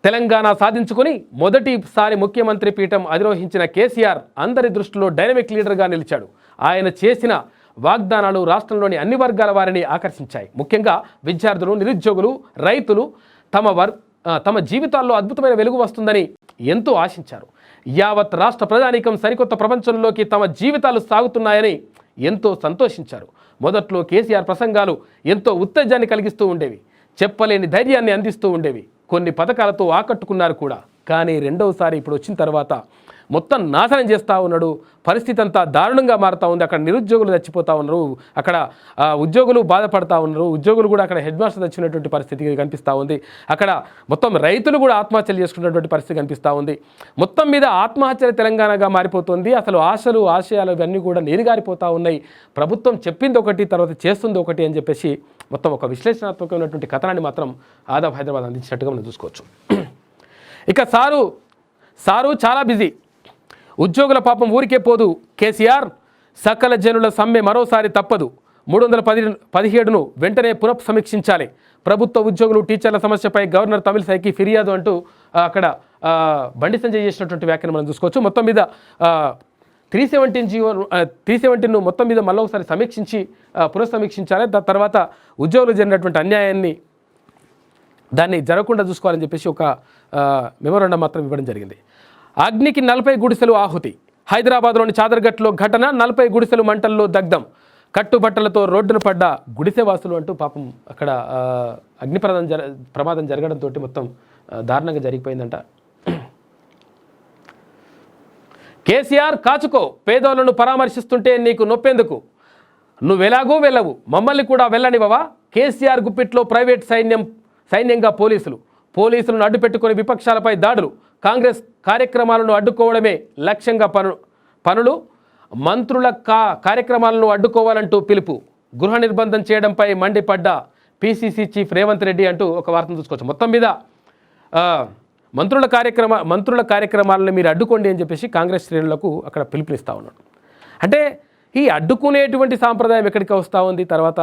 తెలంగాణ సాధించుకుని మొదటిసారి ముఖ్యమంత్రి పీఠం అధిరోహించిన కేసీఆర్ అందరి దృష్టిలో డైనమిక్ లీడర్గా నిలిచాడు. ఆయన చేసిన వాగ్దానాలు రాష్ట్రంలోని అన్ని వర్గాల వారిని ఆకర్షించాయి. ముఖ్యంగా విద్యార్థులు, నిరుద్యోగులు, రైతులు తమ జీవితాల్లో అద్భుతమైన వెలుగు వస్తుందని ఎంతో ఆశించారు. యావత్ రాష్ట్ర ప్రజానీకం సరికొత్త ప్రపంచంలోకి తమ జీవితాలు సాగుతున్నాయని ఎంతో సంతోషించారు. మొదట్లో కేసీఆర్ ప్రసంగాలు ఎంతో ఉత్తేజాన్ని కలిగిస్తూ ఉండేవి, చెప్పలేని ధైర్యాన్ని అందిస్తూ ఉండేవి, కొన్ని పథకాలతో ఆకట్టుకున్నారు కూడా. కానీ రెండవసారి ఇప్పుడు వచ్చిన తర్వాత మొత్తం నాశనం చేస్తూ ఉన్నాడు. పరిస్థితి అంతా దారుణంగా మారుతూ ఉంది. అక్కడ నిరుద్యోగులు చచ్చిపోతూ ఉన్నారు, అక్కడ ఉద్యోగులు బాధపడతా ఉన్నారు, ఉద్యోగులు కూడా అక్కడ హెడ్ మాస్టర్ చచ్చినటువంటి పరిస్థితి కనిపిస్తూ ఉంది. అక్కడ మొత్తం రైతులు కూడా ఆత్మహత్యలు చేసుకున్నటువంటి పరిస్థితి కనిపిస్తూ ఉంది. మొత్తం మీద ఆత్మహత్యల తెలంగాణగా మారిపోతుంది. అసలు ఆశలు, ఆశయాలు ఇవన్నీ కూడా నీరుగారిపోతూ ఉన్నాయి. ప్రభుత్వం చెప్పింది ఒకటి, తర్వాత చేస్తుంది ఒకటి అని చెప్పేసి మొత్తం ఒక విశ్లేషణాత్మకమైనటువంటి కథనాన్ని మాత్రం ఆదాబ్ హైదరాబాద్ అందించినట్టుగా మనం చూసుకోవచ్చు. ఇక సారు చాలా బిజీ. ఉద్యోగుల పాపం ఊరికే పోదు. కేసీఆర్ సకల జనుల సమ్మె మరోసారి తప్పదు. 317ను వెంటనే పునఃసమీక్షించాలి. ప్రభుత్వ ఉద్యోగులు, టీచర్ల సమస్యపై గవర్నర్ తమిళిసైకి ఫిర్యాదు అంటూ అక్కడ బండి సంజయ్ చేసినటువంటి వ్యాఖ్యను మనం చూసుకోవచ్చు. మొత్తం మీద 317ను మొత్తం మీద మళ్ళీ ఒకసారి సమీక్షించి పునఃసమీక్షించాలి. దాని తర్వాత ఉద్యోగులు జరిగినటువంటి అన్యాయాన్ని దాన్ని జరగకుండా చూసుకోవాలని చెప్పేసి ఒక మెమోరాండం మాత్రం ఇవ్వడం జరిగింది. అగ్నికి 40 గుడిసెలు ఆహుతి. హైదరాబాద్లోని చాదర్ఘట్లో ఘటన, 40 గుడిసెలు మంటల్లో దగ్ధం. కట్టుబట్టలతో రోడ్డున పడ్డ గుడిసెవాసులు అంటూ పాపం అక్కడ అగ్ని ప్రమాదం జరగడంతో మొత్తం దారుణంగా జరిగిపోయిందంట. కేసీఆర్ కాచుకో, పేదోళ్లను పరామర్శిస్తుంటే నీకు నొప్పేందుకు, నువ్వెలాగూ వెళ్ళవు, మమ్మల్ని కూడా వెళ్ళనివ్వవా? కేసీఆర్ గుప్పిట్లో ప్రైవేట్ సైన్యంగా పోలీసులను అడ్డుపెట్టుకుని విపక్షాలపై దాడులు. కాంగ్రెస్ కార్యక్రమాలను అడ్డుకోవడమే లక్ష్యంగా పనులు. మంత్రుల కార్యక్రమాలను అడ్డుకోవాలంటూ పిలుపు. గృహ నిర్బంధం చేయడంపై మండిపడ్డ పిసిసి చీఫ్ రేవంత్ రెడ్డి అంటూ ఒక వార్తను చూసుకోవచ్చు. మొత్తం మీద మంత్రుల కార్యక్రమాలను మీరు అడ్డుకోండి అని చెప్పేసి కాంగ్రెస్ శ్రేణులకు అక్కడ పిలుపునిస్తూ ఉన్నాడు. అంటే ఈ అడ్డుకునేటువంటి సాంప్రదాయం ఎక్కడికి వస్తూ ఉంది, తర్వాత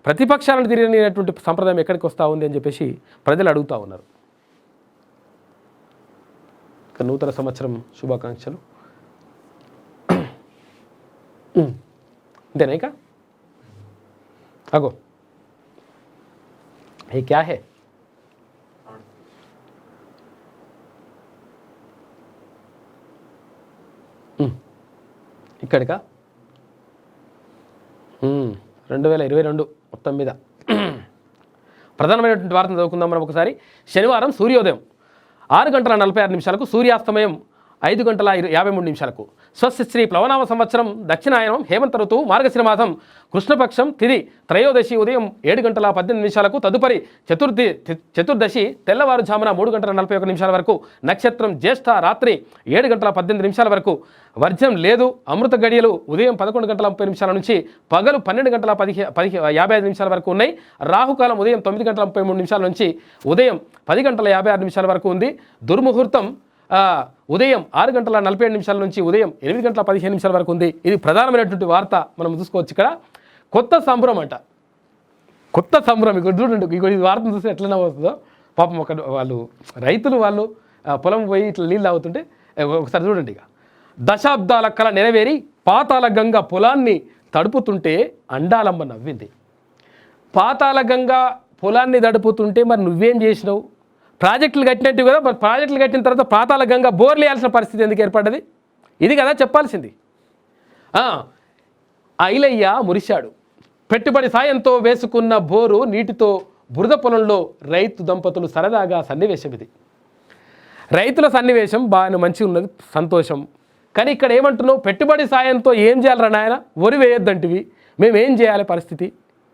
ప్రతిపక్షాలను తిరిగినటువంటి సంప్రదాయం ఎక్కడికి వస్తూ ఉంది అని చెప్పేసి ప్రజలు అడుగుతూ ఉన్నారు. నూతన సంవత్సరం శుభాకాంక్షలు. అంతేనా? ఇక అగో ఏ క్యా హే ఇక్కడికా 2022 మొత్తం మీద ప్రధానమైనటువంటి వార్తను చదువుకుందాం మనం ఒకసారి. శనివారం సూర్యోదయం 6:46 సూర్యాస్తమయం 5:53 స్వస్తిశ్రీ ప్లవనామ సంవత్సరం దక్షిణాయనం హేమంత ఋతువు మార్గశిర మాసం కృష్ణపక్షం తిథి త్రయోదశి ఉదయం 7:18 తదుపరి చతుర్దశి తెల్లవారుజామున 3:41 వరకు, నక్షత్రం జ్యేష్ఠ రాత్రి 7:18 వరకు, వర్జం లేదు. అమృత గడియలు ఉదయం 11:30 నుంచి పగలు 12:55 వరకు ఉన్నాయి. రాహుకాలం ఉదయం 9:33 నుంచి ఉదయం 10:56 వరకు ఉంది. దుర్ముహూర్తం ఉదయం 6:47 నుంచి ఉదయం 8:15 వరకు ఉంది. ఇది ప్రధానమైనటువంటి వార్త మనం చూసుకోవచ్చు. ఇక్కడ కొత్త సంబరం అంట, కొత్త సంబరం. ఇక్కడ చూడండి, ఈ వార్తను చూస్తే ఎట్లా అవుతుందో పాపం. వాళ్ళు రైతులు పొలం పోయి ఇట్లా నీళ్ళు తాగుతుంటే ఒకసారి చూడండి. ఇక దశాబ్దాల కళ నెరవేరి పాతాళ గంగ పొలాన్ని తడుపుతుంటే అండాలమ్మ నవ్వింది. పాతాళ గంగ పొలాన్ని తడుపుతుంటే మరి నువ్వేం చేసినావు? ప్రాజెక్టులు కట్టినట్టు కదా, మరి ప్రాజెక్టులు కట్టిన తర్వాత పాతాళ గంగ బోర్లు వేయాల్సిన పరిస్థితి ఎందుకు ఏర్పడ్డది? ఇది కదా చెప్పాల్సింది. ఐలయ్య మురిశాడు. పెట్టుబడి సాయంతో వేసుకున్న బోరు నీటితో బురద పొలంలో రైతు దంపతులు సరదాగా సన్నివేశం. ఇది రైతుల సన్నివేశం బాగా మంచిగా ఉన్నది, సంతోషం. కానీ ఇక్కడ ఏమంటున్నావు? పెట్టుబడి సాయంతో ఏం చేయాలరా నాయన, వరి వేయొద్దంటివి, మేమేం చేయాలి పరిస్థితి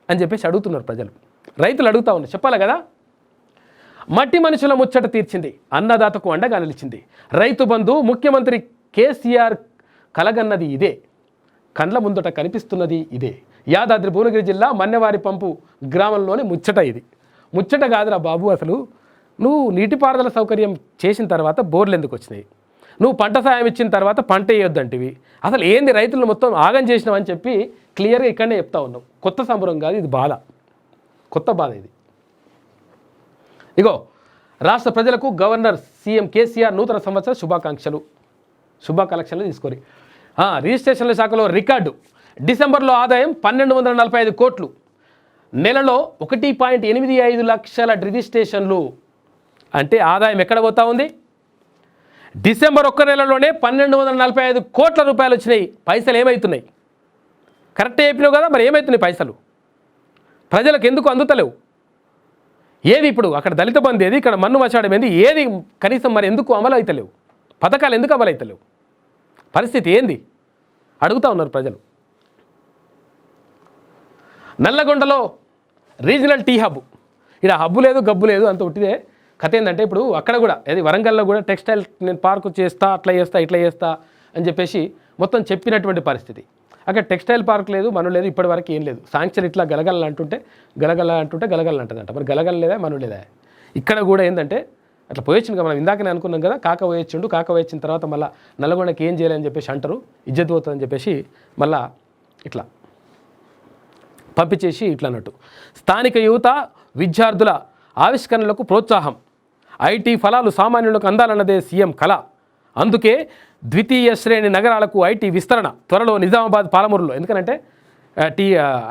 అని చెప్పేసి అడుగుతున్నారు ప్రజలు. రైతులు అడుగుతా ఉన్నారు, చెప్పాలి కదా. మట్టి మనుషుల ముచ్చట తీర్చింది, అన్నదాతకు అండగా నిలిచింది. రైతు బంధు ముఖ్యమంత్రి కేసీఆర్ కలగన్నది ఇదే, కండ్ల ముందట కనిపిస్తున్నది ఇదే. యాదాద్రి భువనగిరి జిల్లా మన్నెవారి పంపు గ్రామంలోని ముచ్చట ఇది. ముచ్చట కాదురా బాబు. అసలు నువ్వు నీటిపారుదల సౌకర్యం చేసిన తర్వాత బోర్లు ఎందుకు వచ్చినాయి? నువ్వు పంట సాయం ఇచ్చిన తర్వాత పంట వేయొద్దంటివి. అసలు ఏంది రైతులను మొత్తం ఆగం చేసినావని చెప్పి క్లియర్గా ఇక్కడనే చెప్తా ఉన్నావు. కొత్త సంబరం కాదు ఇది, బాధ, కొత్త బాధ ఇది. ఇగో రాష్ట్ర ప్రజలకు గవర్నర్ సీఎం కేసీఆర్ నూతన సంవత్సర శుభాకాంక్షలు తీసుకోరి. రిజిస్ట్రేషన్ల శాఖలో రికార్డు. డిసెంబర్లో ఆదాయం 1245 కోట్లు. నెలలో 1.85 లక్షల రిజిస్ట్రేషన్లు. అంటే ఆదాయం ఎక్కడ పోతా ఉంది? డిసెంబర్ ఒక్క నెలలోనే 1245 కోట్ల రూపాయలు వచ్చినాయి. పైసలు ఏమవుతున్నాయి? కరెక్టే చెప్పినావు కదా, మరి ఏమవుతున్నాయి పైసలు? ప్రజలకు ఎందుకు అందుతలేవు? ఏది ఇప్పుడు అక్కడ దళిత బంధు ఏది, ఇక్కడ మన్ను మచాడం ఏంది, ఏది కనీసం మరి ఎందుకు అమలు అవుతలేవు? పథకాలు ఎందుకు అమలు అవుతలేవు? పరిస్థితి ఏంది అడుగుతూ ఉన్నారు ప్రజలు. నల్లగొండలో రీజనల్ టీ హబ్. ఇక్కడ హబ్బు లేదు, గబ్బు లేదు, అంత ఉట్టిదే. కథ ఏంటంటే ఇప్పుడు అక్కడ కూడా ఏది వరంగల్లో కూడా టెక్స్టైల్ నేను పార్కు చేస్తా, అట్లా చేస్తా, ఇట్లా చేస్తా అని చెప్పేసి మొత్తం చెప్పినటువంటి పరిస్థితి. అక్కడ టెక్స్టైల్ పార్క్ లేదు, మను లేదు, ఇప్పటి వరకు ఏం లేదు. సాంక్షన్ ఇట్లా గలగల అంటుంటే గలగలంటదంట. మరి గలగల లేదా, మను లేదా? ఇక్కడ కూడా ఏంటంటే అట్లా పోయొచ్చింది కదా, మనం ఇందాకనే అనుకున్నాం కదా, కాక పోయొచ్చిన తర్వాత మళ్ళీ నల్లగొండకి ఏం చేయాలని చెప్పేసి అంటారు, ఇజ్జత్ పోతుందని చెప్పేసి మళ్ళా ఇట్లా పంపించేసి ఇట్లా అన్నట్టు. స్థానిక యువత విద్యార్థుల ఆవిష్కరణలకు ప్రోత్సాహం. ఐటీ ఫలాలు సామాన్యులకు అందాలన్నదే సీఎం కళ. అందుకే ద్వితీయ శ్రేణి నగరాలకు ఐటీ విస్తరణ. త్వరలో నిజామాబాద్, పాలమూరులో. ఎందుకనంటే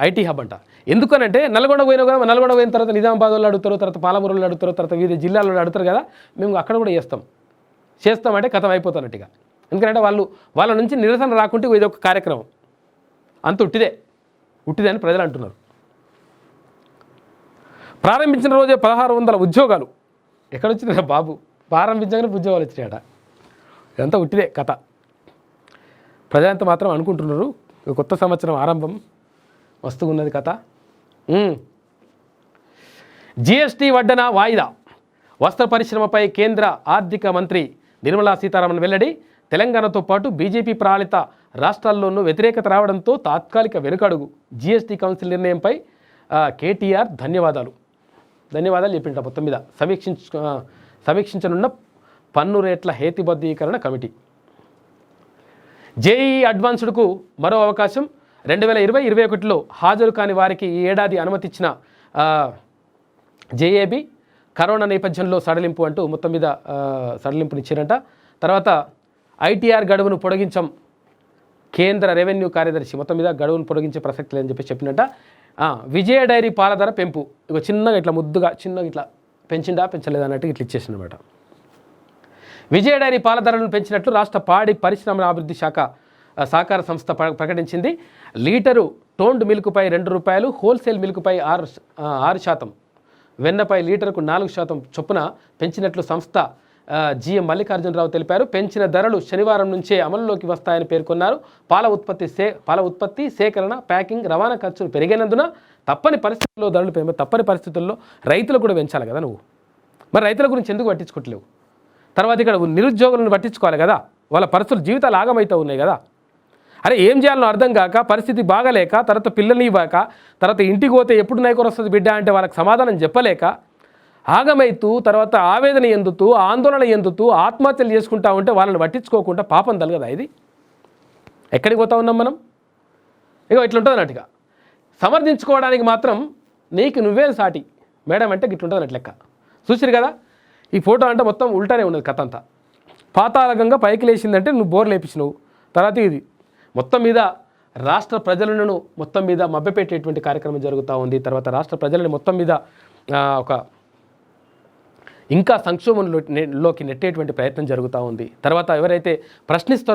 ఐటీ హబ్ అంట. ఎందుకనంటే నల్గొండ పోయినా కదా, నల్గొండ పోయిన తర్వాత నిజామాబాద్ వాళ్ళు అడుగుతారు, తర్వాత పాలమూరులో అడుగుతారు, తర్వాత వివిధ జిల్లాల్లో అడుగుతారు కదా, మేము అక్కడ కూడా చేస్తామంటే కథం అయిపోతున్నట్టుగా. ఎందుకంటే వాళ్ళ నుంచి నిరసన రాకుంటే ఇది ఒక కార్యక్రమం. అంత ఉట్టిదే అని ప్రజలు అంటున్నారు. ప్రారంభించిన రోజే 1600 ఉద్యోగాలు. ఎక్కడొచ్చినాయి బాబు? ప్రారంభించగానే ఉద్యోగాలు వచ్చినాయట. ఇదంతా ఉట్టిదే కథ. ప్రజలంతా మాత్రం అనుకుంటున్నారు కొత్త సంవత్సరం ఆరంభం వస్తూ ఉన్నది కథ. జీఎస్టీ వడ్డన వాయిదా. వస్త్ర పరిశ్రమపై కేంద్ర ఆర్థిక మంత్రి నిర్మలా సీతారామన్ వెల్లడి. తెలంగాణతో పాటు బీజేపీ పాలిత రాష్ట్రాల్లోనూ వ్యతిరేకత రావడంతో తాత్కాలిక వెనుకడుగు. జీఎస్టీ కౌన్సిల్ నిర్ణయంపై కేటీఆర్ ధన్యవాదాలు చెప్పింట. మొత్తం మీద సమీక్షించనున్న పన్ను రేట్ల హేతుబద్ధీకరణ కమిటీ. జేఈఈ అడ్వాన్స్డ్కు మరో అవకాశం. 2020-21లో హాజరు కాని వారికి ఈ ఏడాది అనుమతిచ్చిన జేఏబీ కరోనా నేపథ్యంలో సడలింపు అంటూ మొత్తం మీద సడలింపునిచ్చారంట. తర్వాత ఐటీఆర్ గడువును పొడిగించాం. కేంద్ర రెవెన్యూ కార్యదర్శి మొత్తం మీద గడువును పొడిగించే ప్రసక్తి లేదని చెప్పి చెప్పినట్ట. విజయ డైరీ పాల ధర పెంపు. ఇక చిన్నగా ఇట్లా ముద్దుగా చిన్నగా ఇట్లా పెంచలేదా అన్నట్టు ఇట్లా ఇచ్చేసినమాట. విజయ డైరీ పాల ధరలను పెంచినట్లు రాష్ట్ర పాడి పరిశ్రమల అభివృద్ధి శాఖ సహకార సంస్థ ప్రకటించింది. లీటరు టోన్డ్ మిల్క్పై ₹2, హోల్సేల్ మిల్క్పై 6%, వెన్నపై లీటర్కు 4% చొప్పున పెంచినట్లు సంస్థ జీఎం మల్లికార్జునరావు తెలిపారు. పెంచిన ధరలు శనివారం నుంచే అమలులోకి వస్తాయని పేర్కొన్నారు. పాల ఉత్పత్తి, సేకరణ, ప్యాకింగ్, రవాణా ఖర్చులు పెరిగినందున తప్పని పరిస్థితుల్లో ధరలు తప్పని పరిస్థితుల్లో రైతులు కూడా పెంచాలి కదా నువ్వు. మరి రైతుల గురించి ఎందుకు పట్టించుకోవట్లేవు? తర్వాత ఇక్కడ నిరుద్యోగులను పట్టించుకోవాలి కదా, వాళ్ళ పరిస్థితులు జీవితాలు ఆగమైతే ఉన్నాయి కదా. అరే ఏం చేయాలో అర్థం కాక, పరిస్థితి బాగలేక, తర్వాత పిల్లల్ని ఇవ్వక, తర్వాత ఇంటికి పోతే ఎప్పుడు నైకోరు వస్తుంది బిడ్డ అంటే వాళ్ళకి సమాధానం చెప్పలేక ఆగమైతూ, తర్వాత ఆవేదన ఎందుతూ, ఆందోళన ఎందుతూ ఆత్మహత్యలు చేసుకుంటా ఉంటే వాళ్ళని పట్టించుకోకుండా పాపం తలగదా ఇది? ఎక్కడికి పోతా ఉన్నాం మనం? ఇక ఇట్లుంటుంది అన్నట్టుగా. సమర్థించుకోవడానికి మాత్రం నీకు నువ్వే సాటి మేడం అంటే ఇట్లుంటుంది అన్నట్టు లెక్క. చూసిరు కదా ఈ ఫోటో అంటే మొత్తం ఉల్టానే ఉన్నది కథ అంతా. పాతాళంగా పైకి లేచిందంటే నువ్వు బోర్ లేపించినవు. తర్వాత ఇది మొత్తం మీద రాష్ట్ర ప్రజలను మొత్తం మీద మభ్యపెట్టేటువంటి కార్యక్రమం జరుగుతూ ఉంది. తర్వాత రాష్ట్ర ప్రజలను మొత్తం మీద ఒక ఇంకా సంక్షోభంలోకి నెట్టేటువంటి ప్రయత్నం జరుగుతూ ఉంది. తర్వాత ఎవరైతే ప్రశ్నిస్తారో